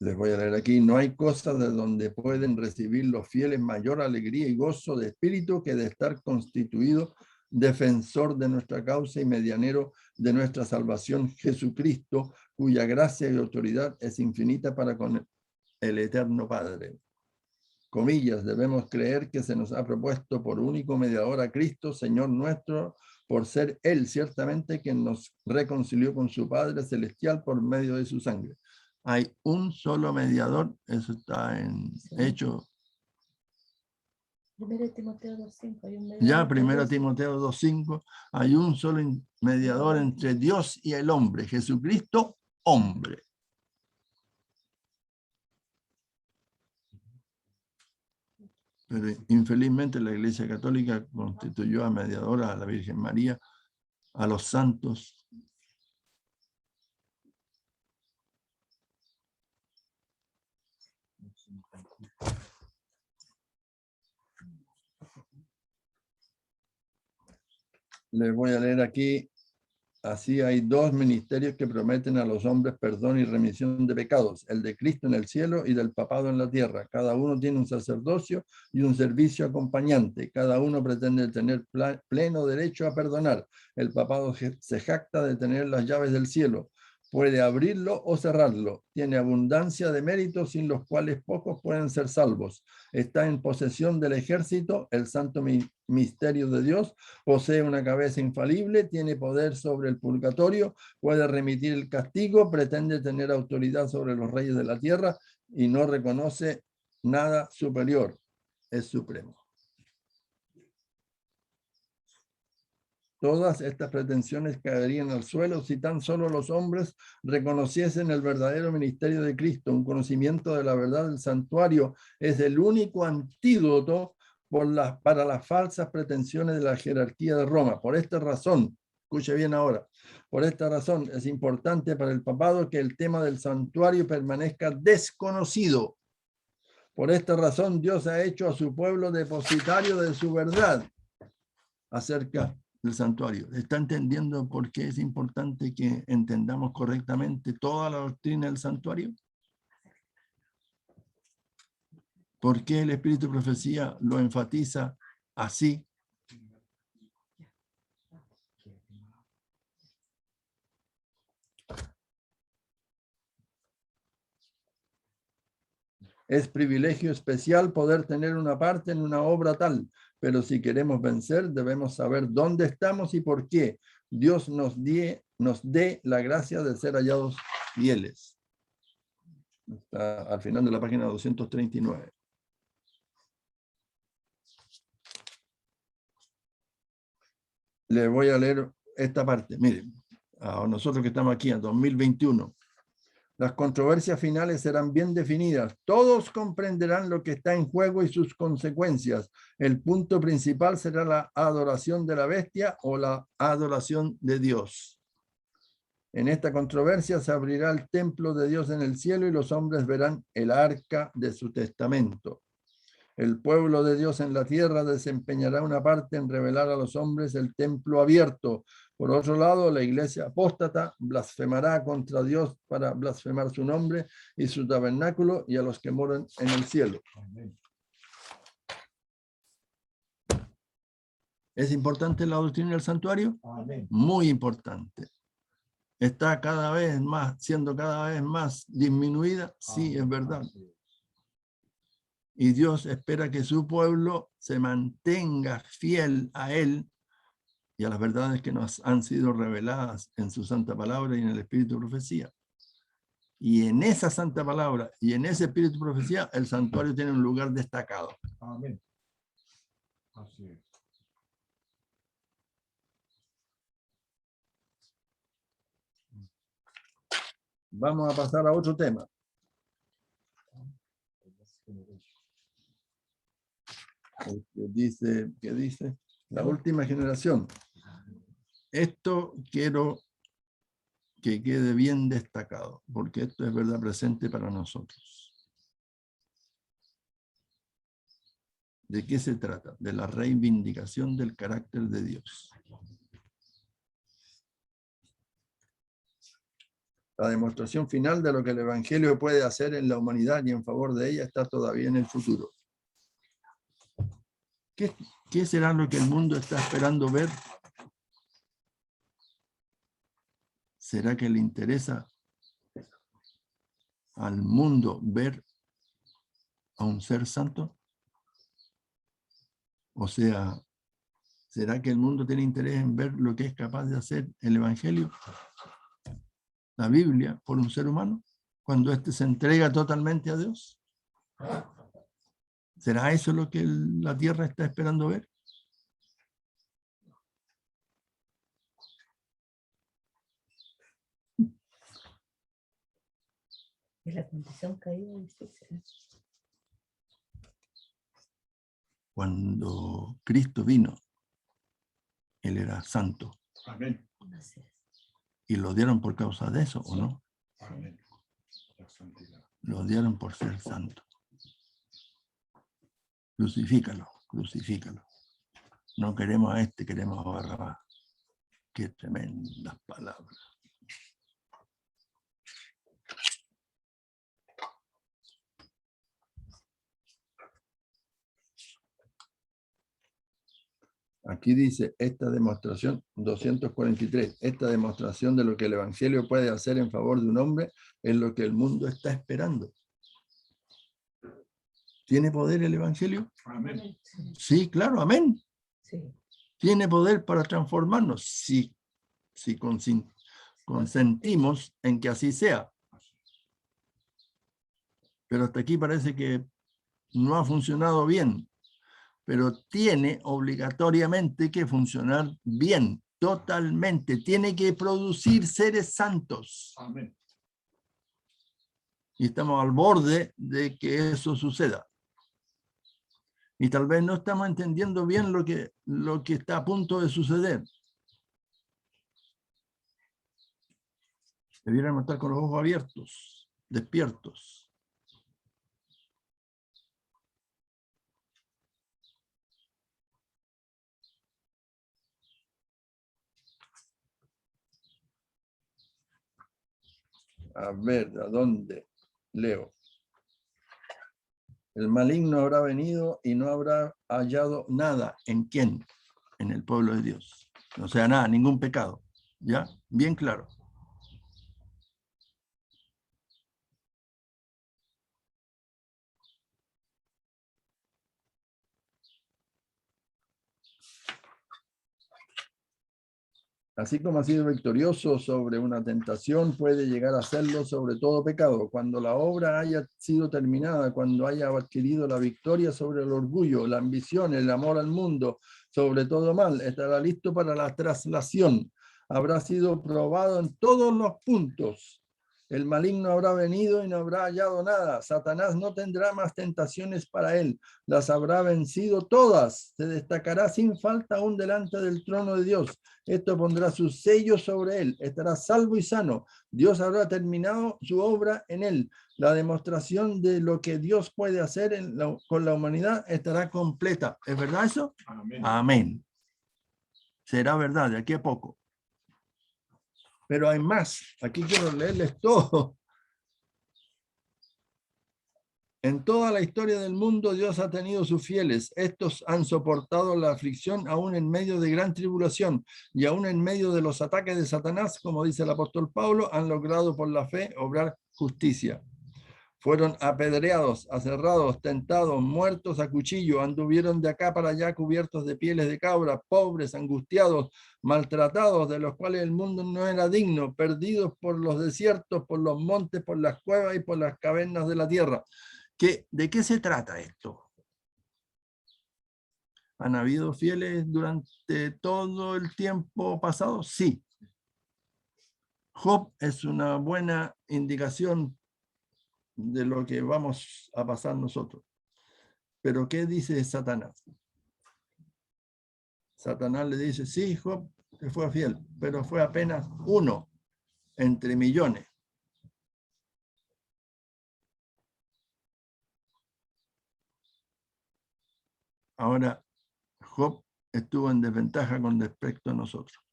Les voy a leer aquí. No hay cosa de donde pueden recibir los fieles mayor alegría y gozo de espíritu que de estar constituido defensor de nuestra causa y medianero de nuestra salvación, Jesucristo, cuya gracia y autoridad es infinita para con el eterno Padre. Comillas, debemos creer que se nos ha propuesto por único mediador a Cristo, Señor nuestro, por ser Él ciertamente quien nos reconcilió con su Padre Celestial por medio de su sangre. Hay un solo mediador, eso está en Hechos. 1 Timoteo 2:5. Ya, 1 Timoteo 2:5, hay un solo mediador entre Dios y el hombre, Jesucristo, hombre. Pero infelizmente la Iglesia Católica constituyó a mediadora a la Virgen María, a los santos. Les voy a leer aquí. Así hay dos ministerios que prometen a los hombres perdón y remisión de pecados, el de Cristo en el cielo y del papado en la tierra. Cada uno tiene un sacerdocio y un servicio acompañante. Cada uno pretende tener pleno derecho a perdonar. El papado se jacta de tener las llaves del cielo. Puede abrirlo o cerrarlo. Tiene abundancia de méritos sin los cuales pocos pueden ser salvos. Está en posesión del ejército, el santo misterio de Dios. Posee una cabeza infalible, tiene poder sobre el purgatorio, puede remitir el castigo, pretende tener autoridad sobre los reyes de la tierra y no reconoce nada superior. Es supremo. Todas estas pretensiones caerían al suelo si tan solo los hombres reconociesen el verdadero ministerio de Cristo. Un conocimiento de la verdad del santuario es el único antídoto para las falsas pretensiones de la jerarquía de Roma. Por esta razón, escuche bien ahora, por esta razón es importante para el papado que el tema del santuario permanezca desconocido. Por esta razón Dios ha hecho a su pueblo depositario de su verdad acerca del santuario. ¿Está entendiendo por qué es importante que entendamos correctamente toda la doctrina del santuario? ¿Por qué el espíritu de profecía lo enfatiza así? Es privilegio especial poder tener una parte en una obra tal, pero si queremos vencer, debemos saber dónde estamos y por qué. Dios nos dé la gracia de ser hallados fieles. Está al final de la página 239. Le voy a leer esta parte. Miren, a nosotros que estamos aquí en 2021. Las controversias finales serán bien definidas. Todos comprenderán lo que está en juego y sus consecuencias. El punto principal será la adoración de la bestia o la adoración de Dios. En esta controversia se abrirá el templo de Dios en el cielo y los hombres verán el arca de su testamento. El pueblo de Dios en la tierra desempeñará una parte en revelar a los hombres el templo abierto. Por otro lado, la iglesia apóstata blasfemará contra Dios para blasfemar su nombre y su tabernáculo y a los que moran en el cielo. Amén. ¿Es importante la doctrina del santuario? Amén. Muy importante. ¿Está cada vez más, siendo cada vez más disminuida? Sí, es verdad. Y Dios espera que su pueblo se mantenga fiel a Él y a las verdades que nos han sido reveladas en su santa palabra y en el espíritu de profecía. Y en esa santa palabra y en ese espíritu de profecía, el santuario tiene un lugar destacado. Amén. Así es. Vamos a pasar a otro tema. ¿Qué dice? La última generación. Esto quiero que quede bien destacado, porque esto es verdad presente para nosotros. ¿De qué se trata? De la reivindicación del carácter de Dios. La demostración final de lo que el Evangelio puede hacer en la humanidad y en favor de ella está todavía en el futuro. ¿Qué será lo que el mundo está esperando ver? ¿Será que le interesa al mundo ver a un ser santo? O sea, ¿será que el mundo tiene interés en ver lo que es capaz de hacer el Evangelio, la Biblia, por un ser humano, cuando éste se entrega totalmente a Dios? ¿Será eso lo que la tierra está esperando ver? Es la condición caída difícil. Cuando Cristo vino, Él era santo. Amén. Así es. ¿Y lo odiaron por causa de eso o no? Amén. La santidad. Lo odiaron por ser santo. Crucifícalo, crucifícalo. No queremos a este, queremos a Barrabás. Qué tremendas palabras. Aquí dice, esta demostración, 243, esta demostración de lo que el Evangelio puede hacer en favor de un hombre es lo que el mundo está esperando. ¿Tiene poder el Evangelio? Amén. Sí, claro, amén. Sí. Tiene poder para transformarnos, si consentimos en que así sea. Pero hasta aquí parece que no ha funcionado bien. Pero tiene obligatoriamente que funcionar bien, totalmente. Tiene que producir seres santos. Amén. Y estamos al borde de que eso suceda. Y tal vez no estamos entendiendo bien lo que está a punto de suceder. Debiéramos estar con los ojos abiertos, despiertos. A ver, ¿a dónde leo? El maligno habrá venido y no habrá hallado nada. ¿En quién? En el pueblo de Dios. O sea, nada, ningún pecado. ¿Ya? Bien claro. Así como ha sido victorioso sobre una tentación, puede llegar a serlo sobre todo pecado. Cuando la obra haya sido terminada, cuando haya adquirido la victoria sobre el orgullo, la ambición, el amor al mundo, sobre todo mal, estará listo para la traslación. Habrá sido probado en todos los puntos. El maligno habrá venido y no habrá hallado nada. Satanás no tendrá más tentaciones para él. Las habrá vencido todas. Se destacará sin falta aún delante del trono de Dios. Esto pondrá su sello sobre él. Estará salvo y sano. Dios habrá terminado su obra en él. La demostración de lo que Dios puede hacer con la humanidad estará completa. ¿Es verdad eso? Amén. Amén. Será verdad de aquí a poco. Pero hay más. Aquí quiero leerles todo. En toda la historia del mundo, Dios ha tenido sus fieles. Estos han soportado la aflicción aún en medio de gran tribulación y aún en medio de los ataques de Satanás, como dice el apóstol Pablo, han logrado por la fe obrar justicia. Fueron apedreados, aserrados, tentados, muertos a cuchillo, anduvieron de acá para allá cubiertos de pieles de cabra, pobres, angustiados, maltratados, de los cuales el mundo no era digno, perdidos por los desiertos, por los montes, por las cuevas y por las cavernas de la tierra. ¿De qué se trata esto? ¿Han habido fieles durante todo el tiempo pasado? Sí. Job es una buena indicación de lo que vamos a pasar nosotros. Pero ¿qué dice Satanás? Satanás le dice, sí, Job te fue fiel, pero fue apenas uno entre millones. Ahora, Job estuvo en desventaja con respecto a nosotros.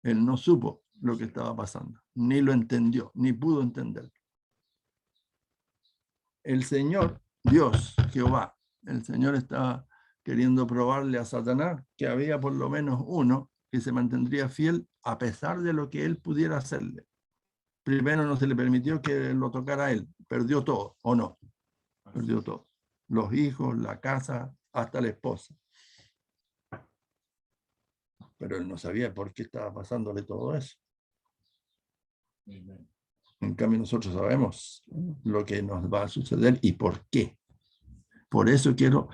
Él no supo lo que estaba pasando, ni lo entendió, ni pudo entenderlo. El Señor, Dios, Jehová, el Señor estaba queriendo probarle a Satanás que había por lo menos uno que se mantendría fiel a pesar de lo que él pudiera hacerle. Primero no se le permitió que lo tocara a él, perdió todo, ¿o no? Perdió todo. Los hijos, la casa, hasta la esposa. Pero él no sabía por qué estaba pasándole todo eso. Amén. En cambio nosotros sabemos lo que nos va a suceder y por qué. Por eso quiero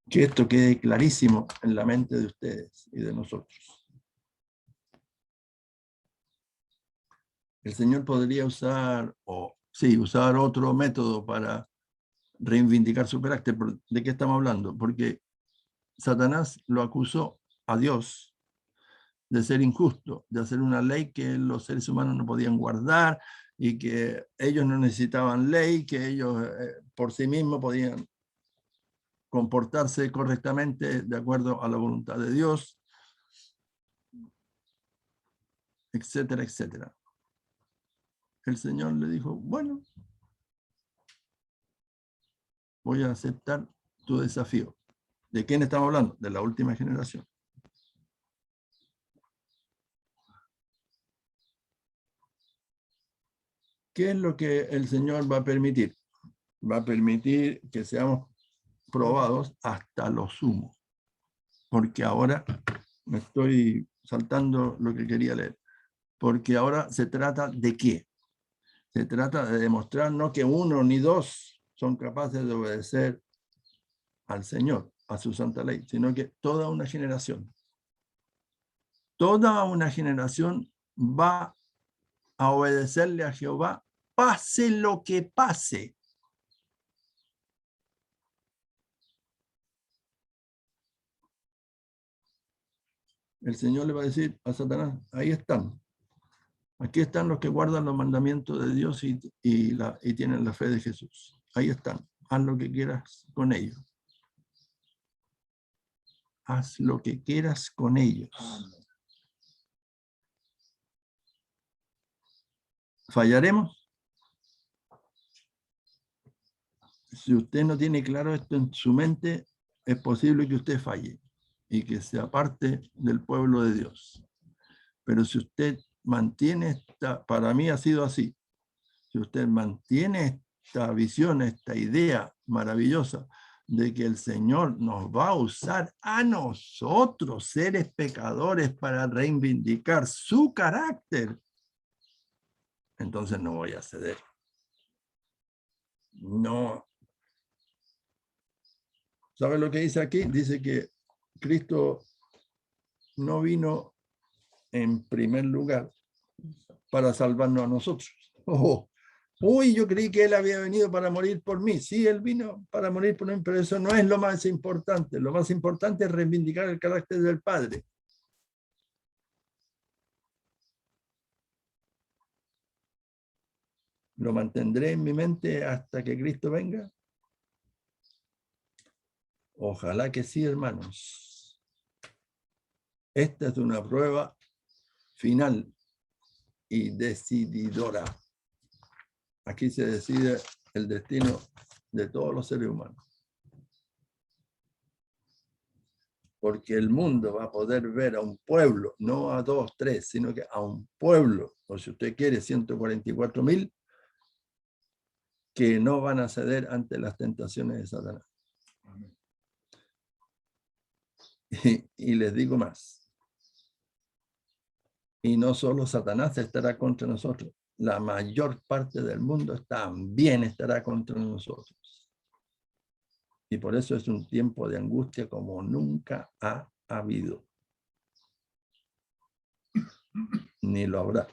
que esto quede clarísimo en la mente de ustedes y de nosotros. El Señor podría usar otro método para reivindicar su carácter. ¿De qué estamos hablando? Porque Satanás lo acusó a Dios de ser injusto, de hacer una ley que los seres humanos no podían guardar y que ellos no necesitaban ley, que ellos por sí mismos podían comportarse correctamente de acuerdo a la voluntad de Dios, etcétera, etcétera. El Señor le dijo, bueno, voy a aceptar tu desafío. ¿De quién estamos hablando? De la última generación. ¿Qué es lo que el Señor va a permitir? Va a permitir que seamos probados hasta lo sumo. Porque ahora me estoy saltando lo que quería leer. Porque ahora se trata de qué? Se trata de demostrar no que uno ni dos son capaces de obedecer al Señor, a su santa ley, sino que toda una generación va a obedecerle a Jehová, pase lo que pase. El Señor le va a decir a Satanás, ahí están. Aquí están los que guardan los mandamientos de Dios y tienen la fe de Jesús. Ahí están. Haz lo que quieras con ellos. Haz lo que quieras con ellos. ¿Fallaremos? si usted no tiene claro esto en su mente, es posible que usted falle y que sea parte del pueblo de Dios. Pero si usted mantiene para mí ha sido así, si usted mantiene esta visión, esta idea maravillosa de que el Señor nos va a usar a nosotros, seres pecadores, para reivindicar su carácter, entonces no voy a ceder. No. ¿Sabe lo que dice aquí? Dice que Cristo no vino en primer lugar para salvarnos a nosotros. Oh, uy, yo creí que Él había venido para morir por mí. Sí, Él vino para morir por mí, pero eso no es lo más importante. Lo más importante es reivindicar el carácter del Padre. ¿Lo mantendré en mi mente hasta que Cristo venga? Ojalá que sí, hermanos. Esta es una prueba final y decididora. Aquí se decide el destino de todos los seres humanos. Porque el mundo va a poder ver a un pueblo, no a 2, 3, sino que a un pueblo, o si usted quiere, 144.000, que no van a ceder ante las tentaciones de Satanás. Amén. Y les digo más. Y no solo Satanás estará contra nosotros, la mayor parte del mundo también estará contra nosotros. Y por eso es un tiempo de angustia como nunca ha habido. Ni lo habrá.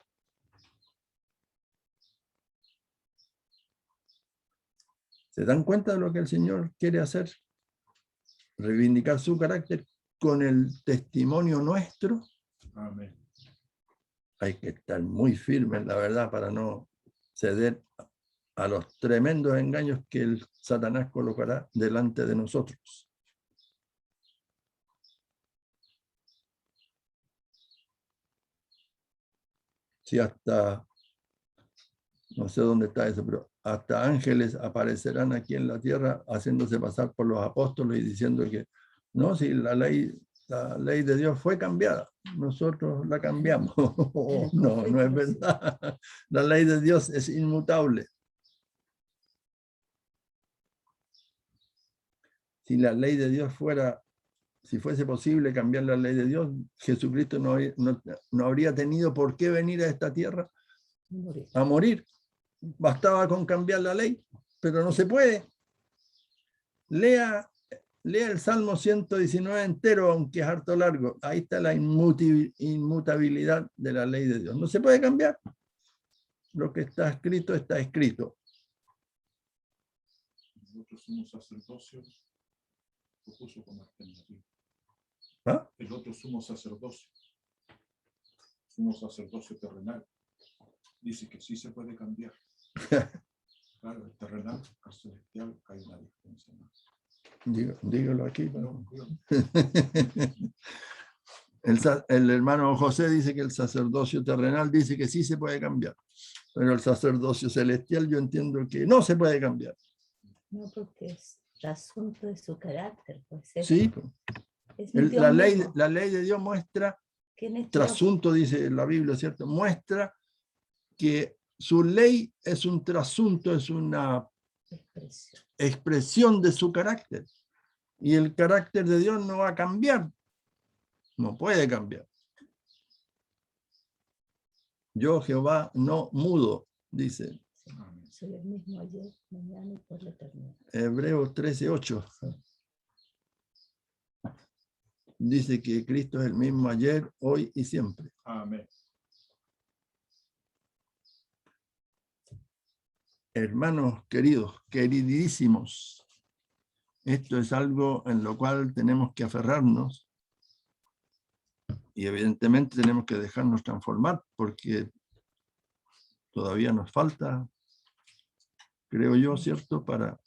¿Se dan cuenta de lo que el Señor quiere hacer? Reivindicar su carácter con el testimonio nuestro. Amén. Hay que estar muy firmes, la verdad, para no ceder a los tremendos engaños que el Satanás colocará delante de nosotros. Si hasta, no sé dónde está eso, pero hasta ángeles aparecerán aquí en la tierra haciéndose pasar por los apóstoles y diciendo que no, si la ley de Dios fue cambiada, nosotros la cambiamos. No, no es verdad. La ley de Dios es inmutable. Si la ley de Dios si fuese posible cambiar la ley de Dios, Jesucristo no habría tenido por qué venir a esta tierra a morir. Bastaba con cambiar la ley, pero no se puede. Lea el Salmo 119 entero, aunque es harto largo. Ahí está la inmutabilidad de la ley de Dios. No se puede cambiar. Lo que está escrito, está escrito. Nosotros somos sacerdocios, lo puso como alternativa. ¿Ah? El otro sumo sacerdocio terrenal, dice que sí se puede cambiar. Claro, el terrenal, el celestial, hay una diferencia más. Dígalo aquí. No. El hermano José dice que el sacerdocio terrenal dice que sí se puede cambiar, pero el sacerdocio celestial yo entiendo que no se puede cambiar. No, porque es el asunto de su carácter. Pues Sí, la ley de Dios muestra, trasunto, dice la Biblia, ¿cierto? Muestra que su ley es un trasunto, es una expresión de su carácter. Y el carácter de Dios no va a cambiar. No puede cambiar. Yo, Jehová, no mudo, dice. Soy el mismo ayer, mañana y por la eternidad. Hebreos 13:8. Dice que Cristo es el mismo ayer, hoy y siempre. Amén. Hermanos queridos, queridísimos, esto es algo en lo cual tenemos que aferrarnos y evidentemente tenemos que dejarnos transformar porque todavía nos falta, creo yo, ¿cierto?, para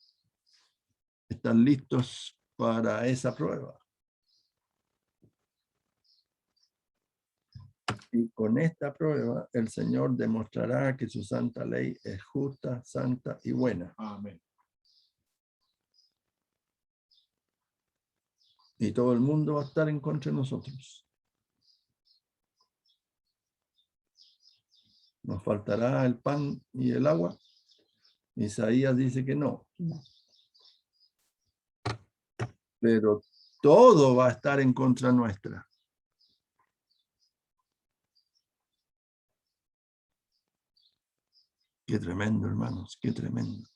estar listos para esa prueba. Y con esta prueba el Señor demostrará que su santa ley es justa, santa y buena. Amén. Y todo el mundo va a estar en contra de nosotros. ¿Nos faltará el pan y el agua? Isaías dice que no. No. Pero todo va a estar en contra nuestra. Qué tremendo, hermanos, qué tremendo.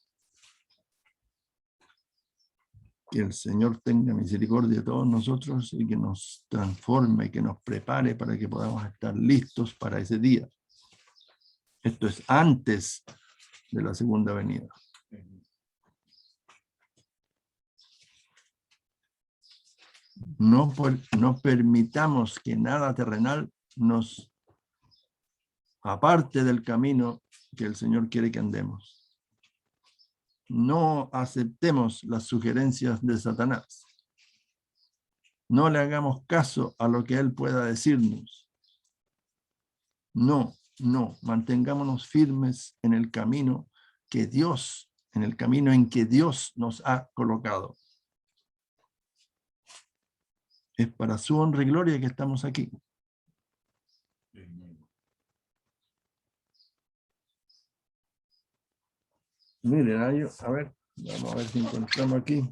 Que el Señor tenga misericordia de todos nosotros y que nos transforme y que nos prepare para que podamos estar listos para ese día. Esto es antes de la segunda venida. No permitamos que nada terrenal nos aparte del camino que el Señor quiere que andemos. No aceptemos las sugerencias de Satanás. No le hagamos caso a lo que él pueda decirnos. No, mantengámonos firmes en el camino que Dios, en el camino en que Dios nos ha colocado. Es para su honra y gloria que estamos aquí. Miren, a ver, vamos a ver si encontramos aquí.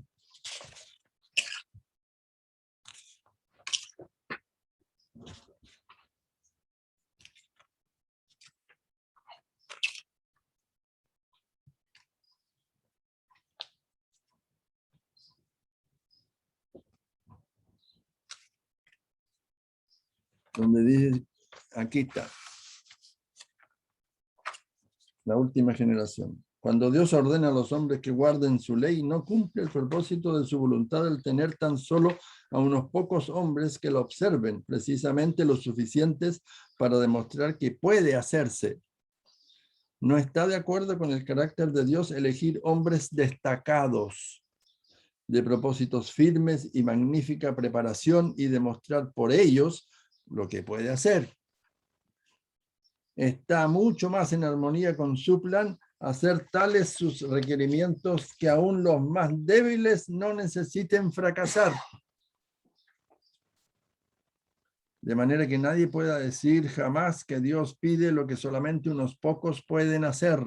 Donde dice, aquí está, la última generación. Cuando Dios ordena a los hombres que guarden su ley, no cumple el propósito de su voluntad el tener tan solo a unos pocos hombres que lo observen, precisamente lo suficientes para demostrar que puede hacerse. No está de acuerdo con el carácter de Dios elegir hombres destacados, de propósitos firmes y magnífica preparación y demostrar por ellos lo que puede hacer. Está mucho más en armonía con su plan hacer tales sus requerimientos que aún los más débiles no necesiten fracasar. De manera que nadie pueda decir jamás que Dios pide lo que solamente unos pocos pueden hacer.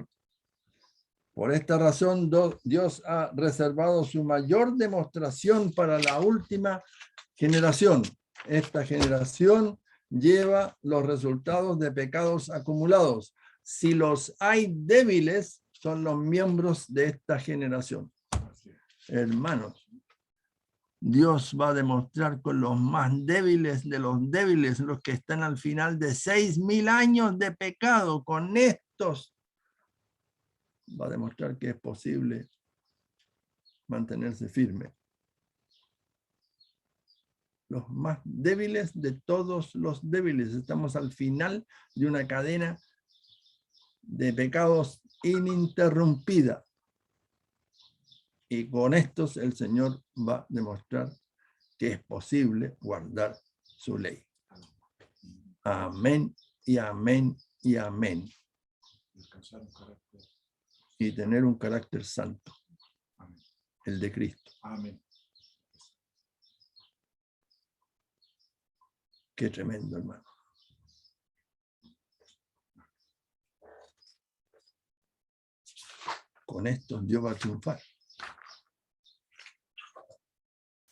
Por esta razón, Dios ha reservado su mayor demostración para la última generación. Esta generación lleva los resultados de pecados acumulados. Si los hay débiles, son los miembros de esta generación. Hermanos, Dios va a demostrar con los más débiles de los débiles, los que están al final de 6.000 años de pecado. Con estos va a demostrar que es posible mantenerse firme. Los más débiles de todos los débiles. Estamos al final de una cadena de pecados ininterrumpida. Y con estos el Señor va a demostrar que es posible guardar su ley. Amén y amén y amén. Y tener un carácter santo. El de Cristo. Amén. Qué tremendo, hermano. Con esto Dios va a triunfar.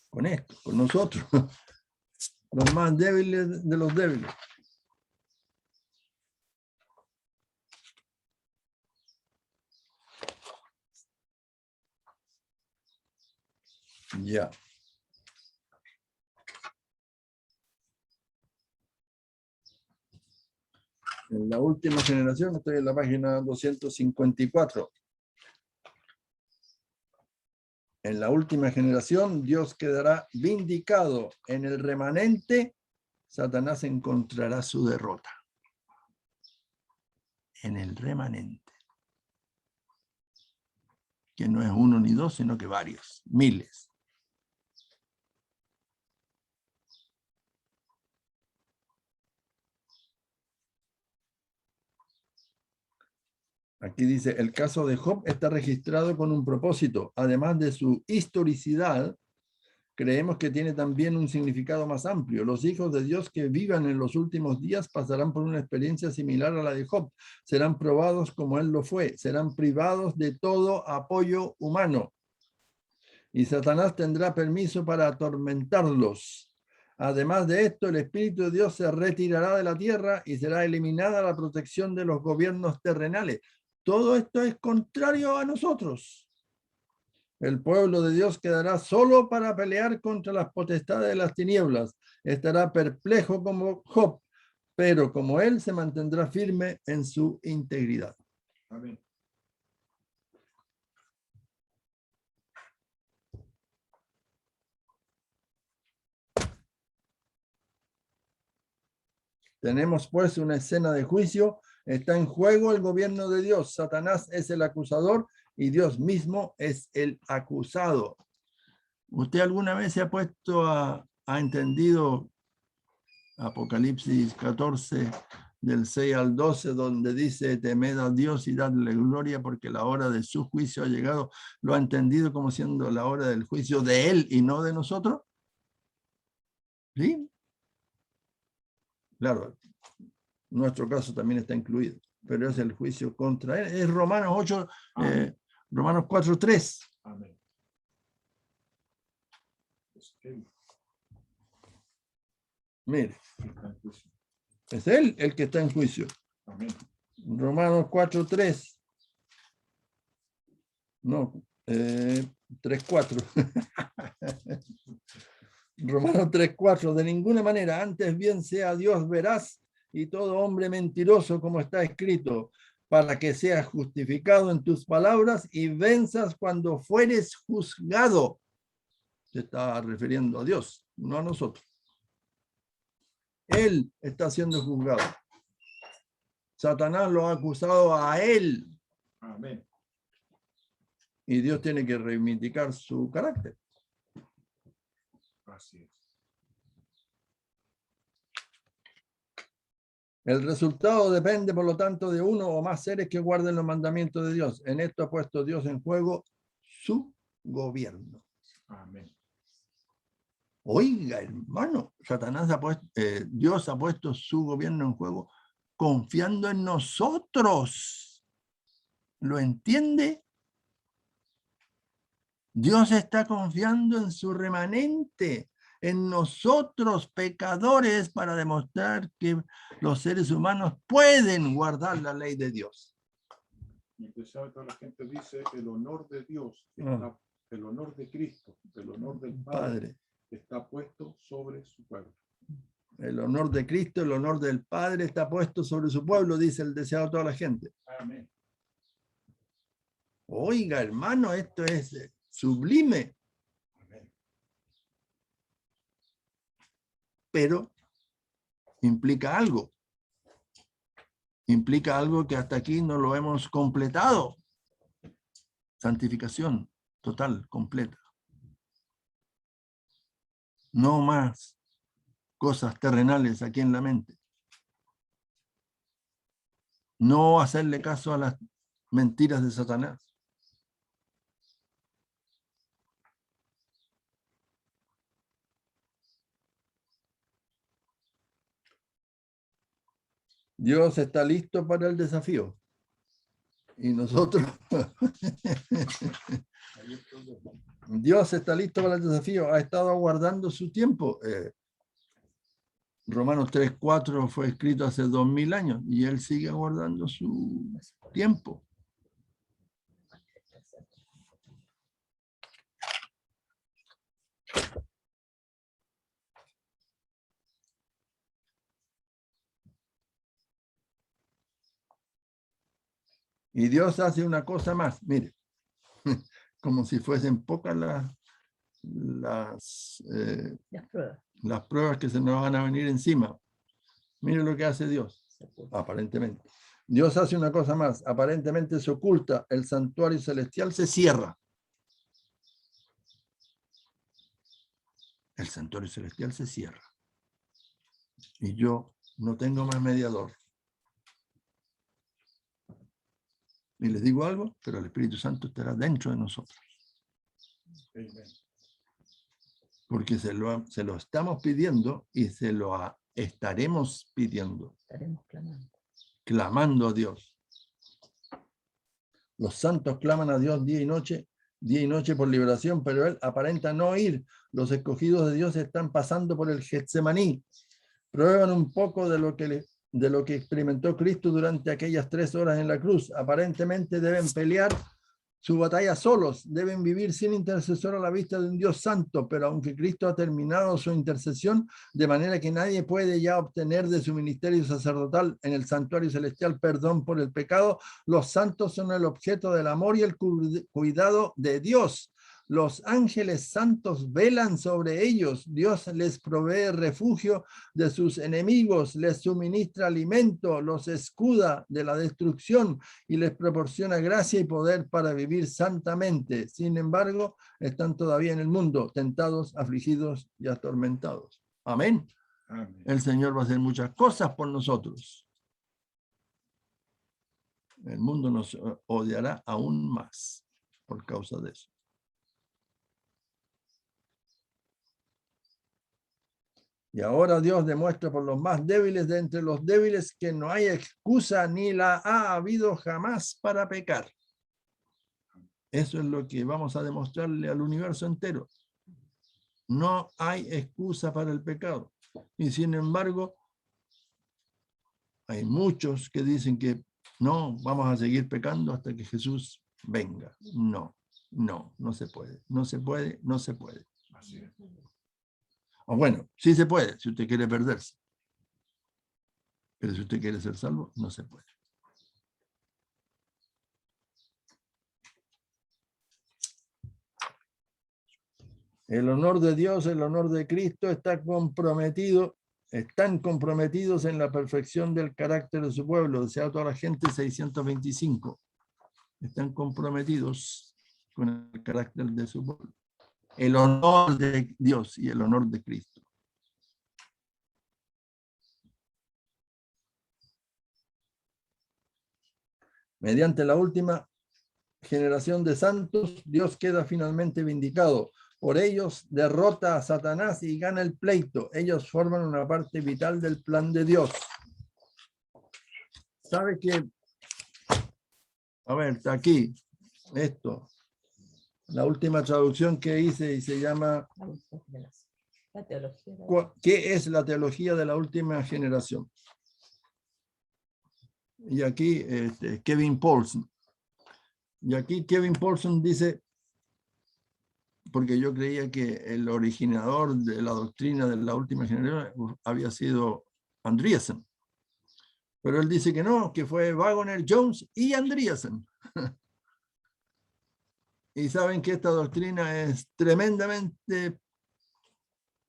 Con esto, con nosotros. Los más débiles de los débiles. Ya. En la última generación, estoy en la página 254. En la última generación, Dios quedará vindicado. En el remanente, Satanás encontrará su derrota. En el remanente. Que no es uno ni dos, sino que varios, miles. Aquí dice, el caso de Job está registrado con un propósito. Además de su historicidad, creemos que tiene también un significado más amplio. Los hijos de Dios que vivan en los últimos días pasarán por una experiencia similar a la de Job. Serán probados como él lo fue. Serán privados de todo apoyo humano. Y Satanás tendrá permiso para atormentarlos. Además de esto, el Espíritu de Dios se retirará de la tierra y será eliminada la protección de los gobiernos terrenales. Todo esto es contrario a nosotros. El pueblo de Dios quedará solo para pelear contra las potestades de las tinieblas. Estará perplejo como Job, pero como él se mantendrá firme en su integridad. Amén. Tenemos pues una escena de juicio. Está en juego el gobierno de Dios. Satanás es el acusador y Dios mismo es el acusado. ¿Usted alguna vez se ha puesto ha entendido Apocalipsis 14, del 6 al 12, donde dice: temed a Dios y dadle gloria porque la hora de su juicio ha llegado? ¿Lo ha entendido como siendo la hora del juicio de él y no de nosotros? ¿Sí? Claro, nuestro caso también está incluido, pero es el juicio contra él. Es Romanos 8, Romanos 4:3. Amén. Es él Mire, que está en juicio. es él el que está en juicio. Amén. Romanos 4:3. No, 3:4. Romanos 3:4. De ninguna manera, antes bien sea Dios veraz y todo hombre mentiroso, como está escrito, para que seas justificado en tus palabras y venzas cuando fueres juzgado. Se está refiriendo a Dios, no a nosotros. Él está siendo juzgado. Satanás lo ha acusado a él. Amén. Y Dios tiene que reivindicar su carácter. Así es. El resultado depende, por lo tanto, de uno o más seres que guarden los mandamientos de Dios. En esto ha puesto Dios en juego su gobierno. Amén. Oiga, hermano, Dios ha puesto su gobierno en juego confiando en nosotros. ¿Lo entiende? Dios está confiando en su remanente, en nosotros pecadores, para demostrar que los seres humanos pueden guardar la ley de Dios. Y empezaba toda la gente dice: el honor de Dios, está, el honor de Cristo, el honor del Padre, está puesto sobre su pueblo. El honor de Cristo, el honor del Padre está puesto sobre su pueblo, dice el deseado de toda la gente. Amén. Oiga, hermano, esto es sublime. Amén. Pero implica algo. Implica algo que hasta aquí no lo hemos completado. Santificación total, completa. No más cosas terrenales aquí en la mente. No hacerle caso a las mentiras de Satanás. Dios está listo para el desafío. Y nosotros... Dios está listo para el desafío. Ha estado aguardando su tiempo. Romanos 3:4 fue escrito hace 2000 años y él sigue aguardando su tiempo. Y Dios hace una cosa más, mire, como si fuesen pocas las pruebas que se nos van a venir encima. Mire lo que hace Dios, aparentemente. Dios hace una cosa más, aparentemente se oculta, el santuario celestial se cierra. El santuario celestial se cierra. Y yo no tengo más mediador. Y les digo algo, pero el Espíritu Santo estará dentro de nosotros. Amén. Porque se lo estamos pidiendo y se lo estaremos pidiendo. Estaremos clamando. Clamando a Dios. Los santos claman a Dios día y noche por liberación, pero Él aparenta no oír. Los escogidos de Dios están pasando por el Getsemaní. Prueban un poco de lo que experimentó Cristo durante aquellas 3 horas en la cruz. Aparentemente deben pelear su batalla solos, deben vivir sin intercesor a la vista de un Dios santo, pero aunque Cristo ha terminado su intercesión, de manera que nadie puede ya obtener de su ministerio sacerdotal en el santuario celestial perdón por el pecado, los santos son el objeto del amor y el cuidado de Dios. Los ángeles santos velan sobre ellos. Dios les provee refugio de sus enemigos, les suministra alimento, los escuda de la destrucción y les proporciona gracia y poder para vivir santamente. Sin embargo, están todavía en el mundo, tentados, afligidos y atormentados. Amén. Amén. El Señor va a hacer muchas cosas por nosotros. El mundo nos odiará aún más por causa de eso. Y ahora Dios demuestra por los más débiles de entre los débiles que no hay excusa ni la ha habido jamás para pecar. Eso es lo que vamos a demostrarle al universo entero. No hay excusa para el pecado. Y sin embargo, hay muchos que dicen que no, vamos a seguir pecando hasta que Jesús venga. No se puede. No se puede, no se puede. Así es. O bueno, sí se puede, si usted quiere perderse. Pero si usted quiere ser salvo, no se puede. El honor de Dios, el honor de Cristo están comprometidos en la perfección del carácter de su pueblo. Desea toda la gente 625. Están comprometidos con el carácter de su pueblo. El honor de Dios y el honor de Cristo. Mediante la última generación de santos, Dios queda finalmente vindicado. Por ellos derrota a Satanás y gana el pleito. Ellos forman una parte vital del plan de Dios. ¿Sabe qué? A ver, está aquí. Esto. La última traducción que hice y se llama La teología. ¿Qué es la teología de la última generación? Y aquí Kevin Paulson. Y aquí Kevin Paulson dice, porque yo creía que el originador de la doctrina de la última generación había sido Andreasen. Pero él dice que no, que fue Wagner, Jones y Andreasen. Y saben que esta doctrina es tremendamente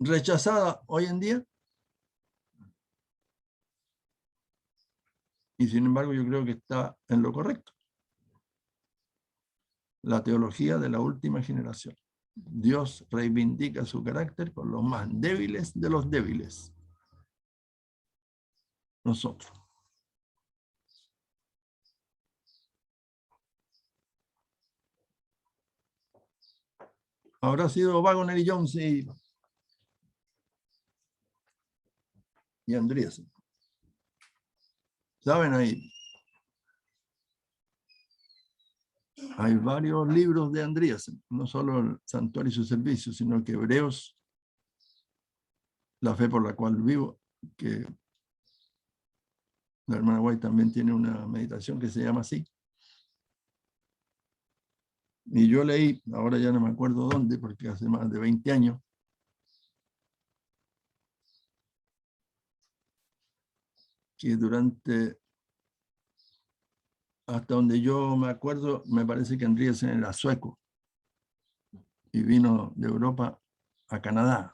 rechazada hoy en día. Y sin embargo yo creo que está en lo correcto. La teología de la última generación. Dios reivindica su carácter con los más débiles de los débiles. Nosotros. Habrá sido Wagner y Jones y Andreasen. ¿Saben? Hay varios libros de Andreasen, no solo el Santuario y su servicio, sino que Hebreos, la fe por la cual vivo, que la hermana White también tiene una meditación que se llama así. Y yo leí, ahora ya no me acuerdo dónde, porque hace más de 20 años, que hasta donde yo me acuerdo, me parece que Andreasen era sueco y vino de Europa a Canadá.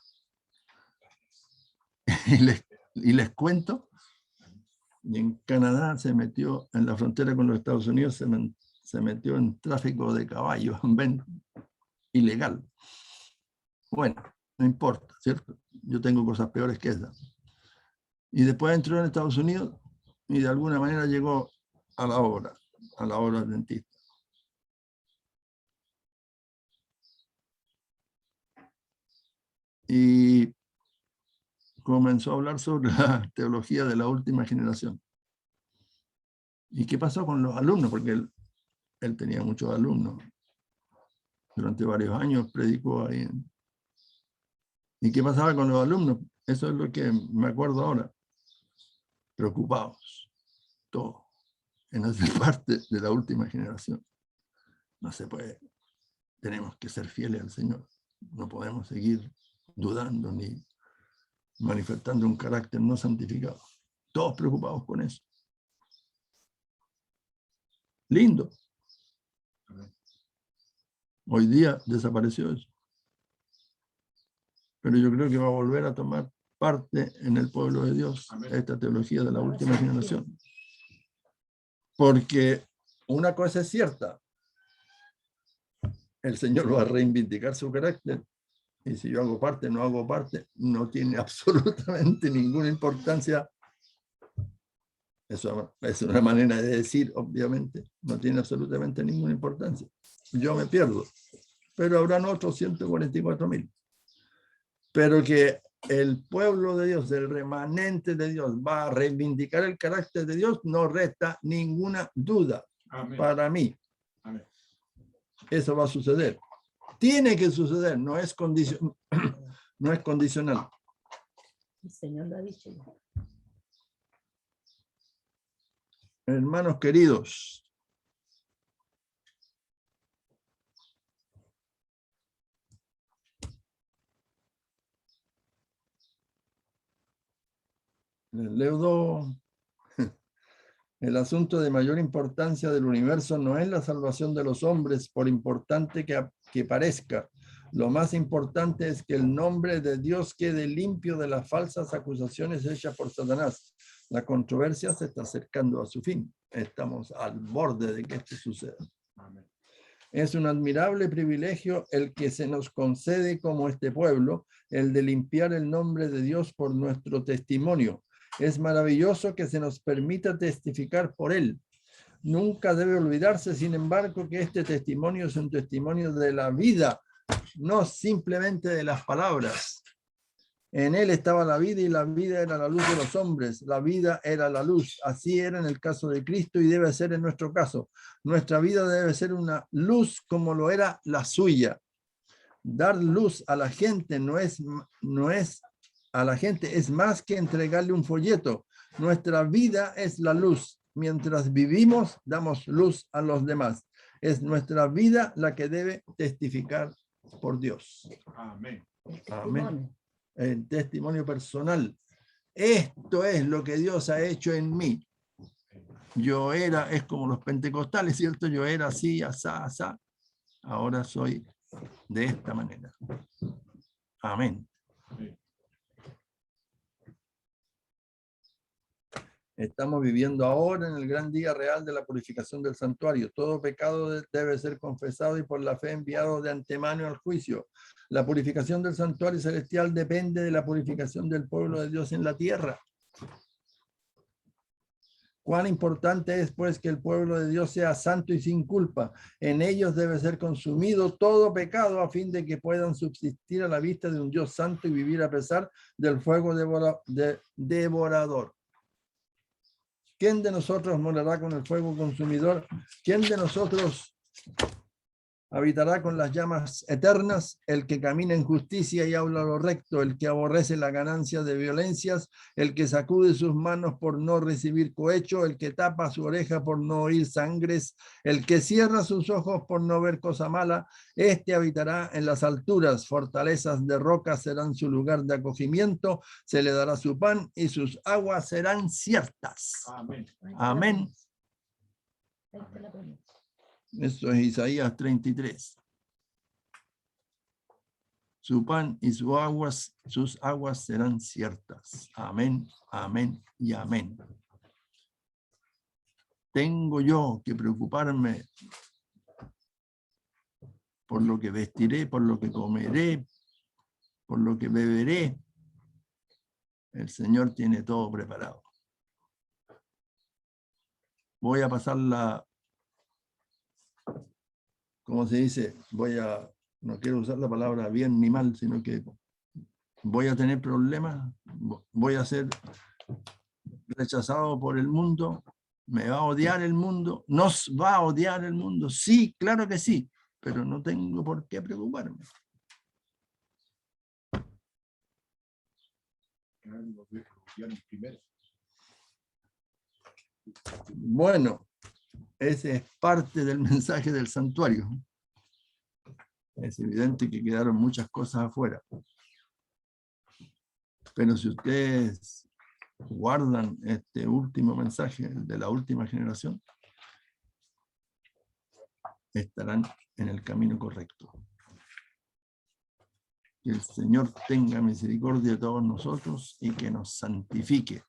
Y les cuento, y en Canadá se metió en la frontera con los Estados Unidos, se metió en tráfico de caballos, ilegal. Bueno, no importa, ¿cierto? Yo tengo cosas peores que esas. Y después entró en Estados Unidos y de alguna manera llegó a la obra adventista. y comenzó a hablar sobre la teología de la última generación. ¿Y qué pasó con los alumnos? Porque él tenía muchos alumnos. Durante varios años predicó ahí. ¿Y qué pasaba con los alumnos? Eso es lo que me acuerdo ahora. Preocupados, todos, en hacer parte de la última generación. No se puede. Tenemos que ser fieles al Señor. No podemos seguir dudando ni manifestando un carácter no santificado. Todos preocupados con eso. Lindo. Hoy día desapareció eso. Pero yo creo que va a volver a tomar parte en el pueblo de Dios esta teología de la última generación. Porque una cosa es cierta. El Señor va a reivindicar su carácter. Y si yo hago parte, no hago parte, no tiene absolutamente ninguna importancia. Eso es una manera de decir, obviamente, no tiene absolutamente ninguna importancia. Yo me pierdo, pero habrán otros 144.000. Pero que el pueblo de Dios, el remanente de Dios, va a reivindicar el carácter de Dios, no resta ninguna duda. Amén. Para mí. Amén. Eso va a suceder. Tiene que suceder, no es condicional. El Señor lo ha dicho. Hermanos queridos, les leo el asunto de mayor importancia del universo no es la salvación de los hombres, por importante que parezca. Lo más importante es que el nombre de Dios quede limpio de las falsas acusaciones hechas por Satanás. La controversia se está acercando a su fin. Estamos al borde de que esto suceda. Amén. Es un admirable privilegio el que se nos concede como este pueblo, el de limpiar el nombre de Dios por nuestro testimonio. Es maravilloso que se nos permita testificar por él. Nunca debe olvidarse, sin embargo, que este testimonio es un testimonio de la vida, no simplemente de las palabras. En él estaba la vida y la vida era la luz de los hombres. La vida era la luz. Así era en el caso de Cristo y debe ser en nuestro caso. Nuestra vida debe ser una luz como lo era la suya. Dar luz a la gente no es a la gente es más que entregarle un folleto. Nuestra vida es la luz. Mientras vivimos, damos luz a los demás. Es nuestra vida la que debe testificar por Dios. Amén. Amén. El testimonio personal. Esto es lo que Dios ha hecho en mí. Yo era, es como los pentecostales, ¿cierto? Yo era así, asá, asá. Ahora soy de esta manera. Amén. Estamos viviendo ahora en el gran día real de la purificación del santuario. Todo pecado debe ser confesado y por la fe enviado de antemano al juicio. La purificación del santuario celestial depende de la purificación del pueblo de Dios en la tierra. Cuán importante es, pues, que el pueblo de Dios sea santo y sin culpa. En ellos debe ser consumido todo pecado a fin de que puedan subsistir a la vista de un Dios santo y vivir a pesar del fuego devorador. ¿Quién de nosotros morará con el fuego consumidor? ¿Quién de nosotros habitará con las llamas eternas? El que camina en justicia y habla lo recto, el que aborrece la ganancia de violencias, el que sacude sus manos por no recibir cohecho, el que tapa su oreja por no oír sangres, el que cierra sus ojos por no ver cosa mala, este habitará en las alturas, fortalezas de roca serán su lugar de acogimiento, se le dará su pan y sus aguas serán ciertas. Amén. Amén. Esto es Isaías 33. Su pan y sus aguas serán ciertas. Amén, amén y amén. Tengo yo que preocuparme por lo que vestiré, por lo que comeré, por lo que beberé. El Señor tiene todo preparado. Voy a pasar ¿cómo se dice? No quiero usar la palabra bien ni mal, sino que voy a tener problemas, voy a ser rechazado por el mundo, me va a odiar el mundo, nos va a odiar el mundo. Sí, claro que sí, pero no tengo por qué preocuparme. Bueno, ese es parte del mensaje del santuario. Es evidente que quedaron muchas cosas afuera. Pero si ustedes guardan este último mensaje, el de la última generación, estarán en el camino correcto. Que el Señor tenga misericordia de todos nosotros y que nos santifique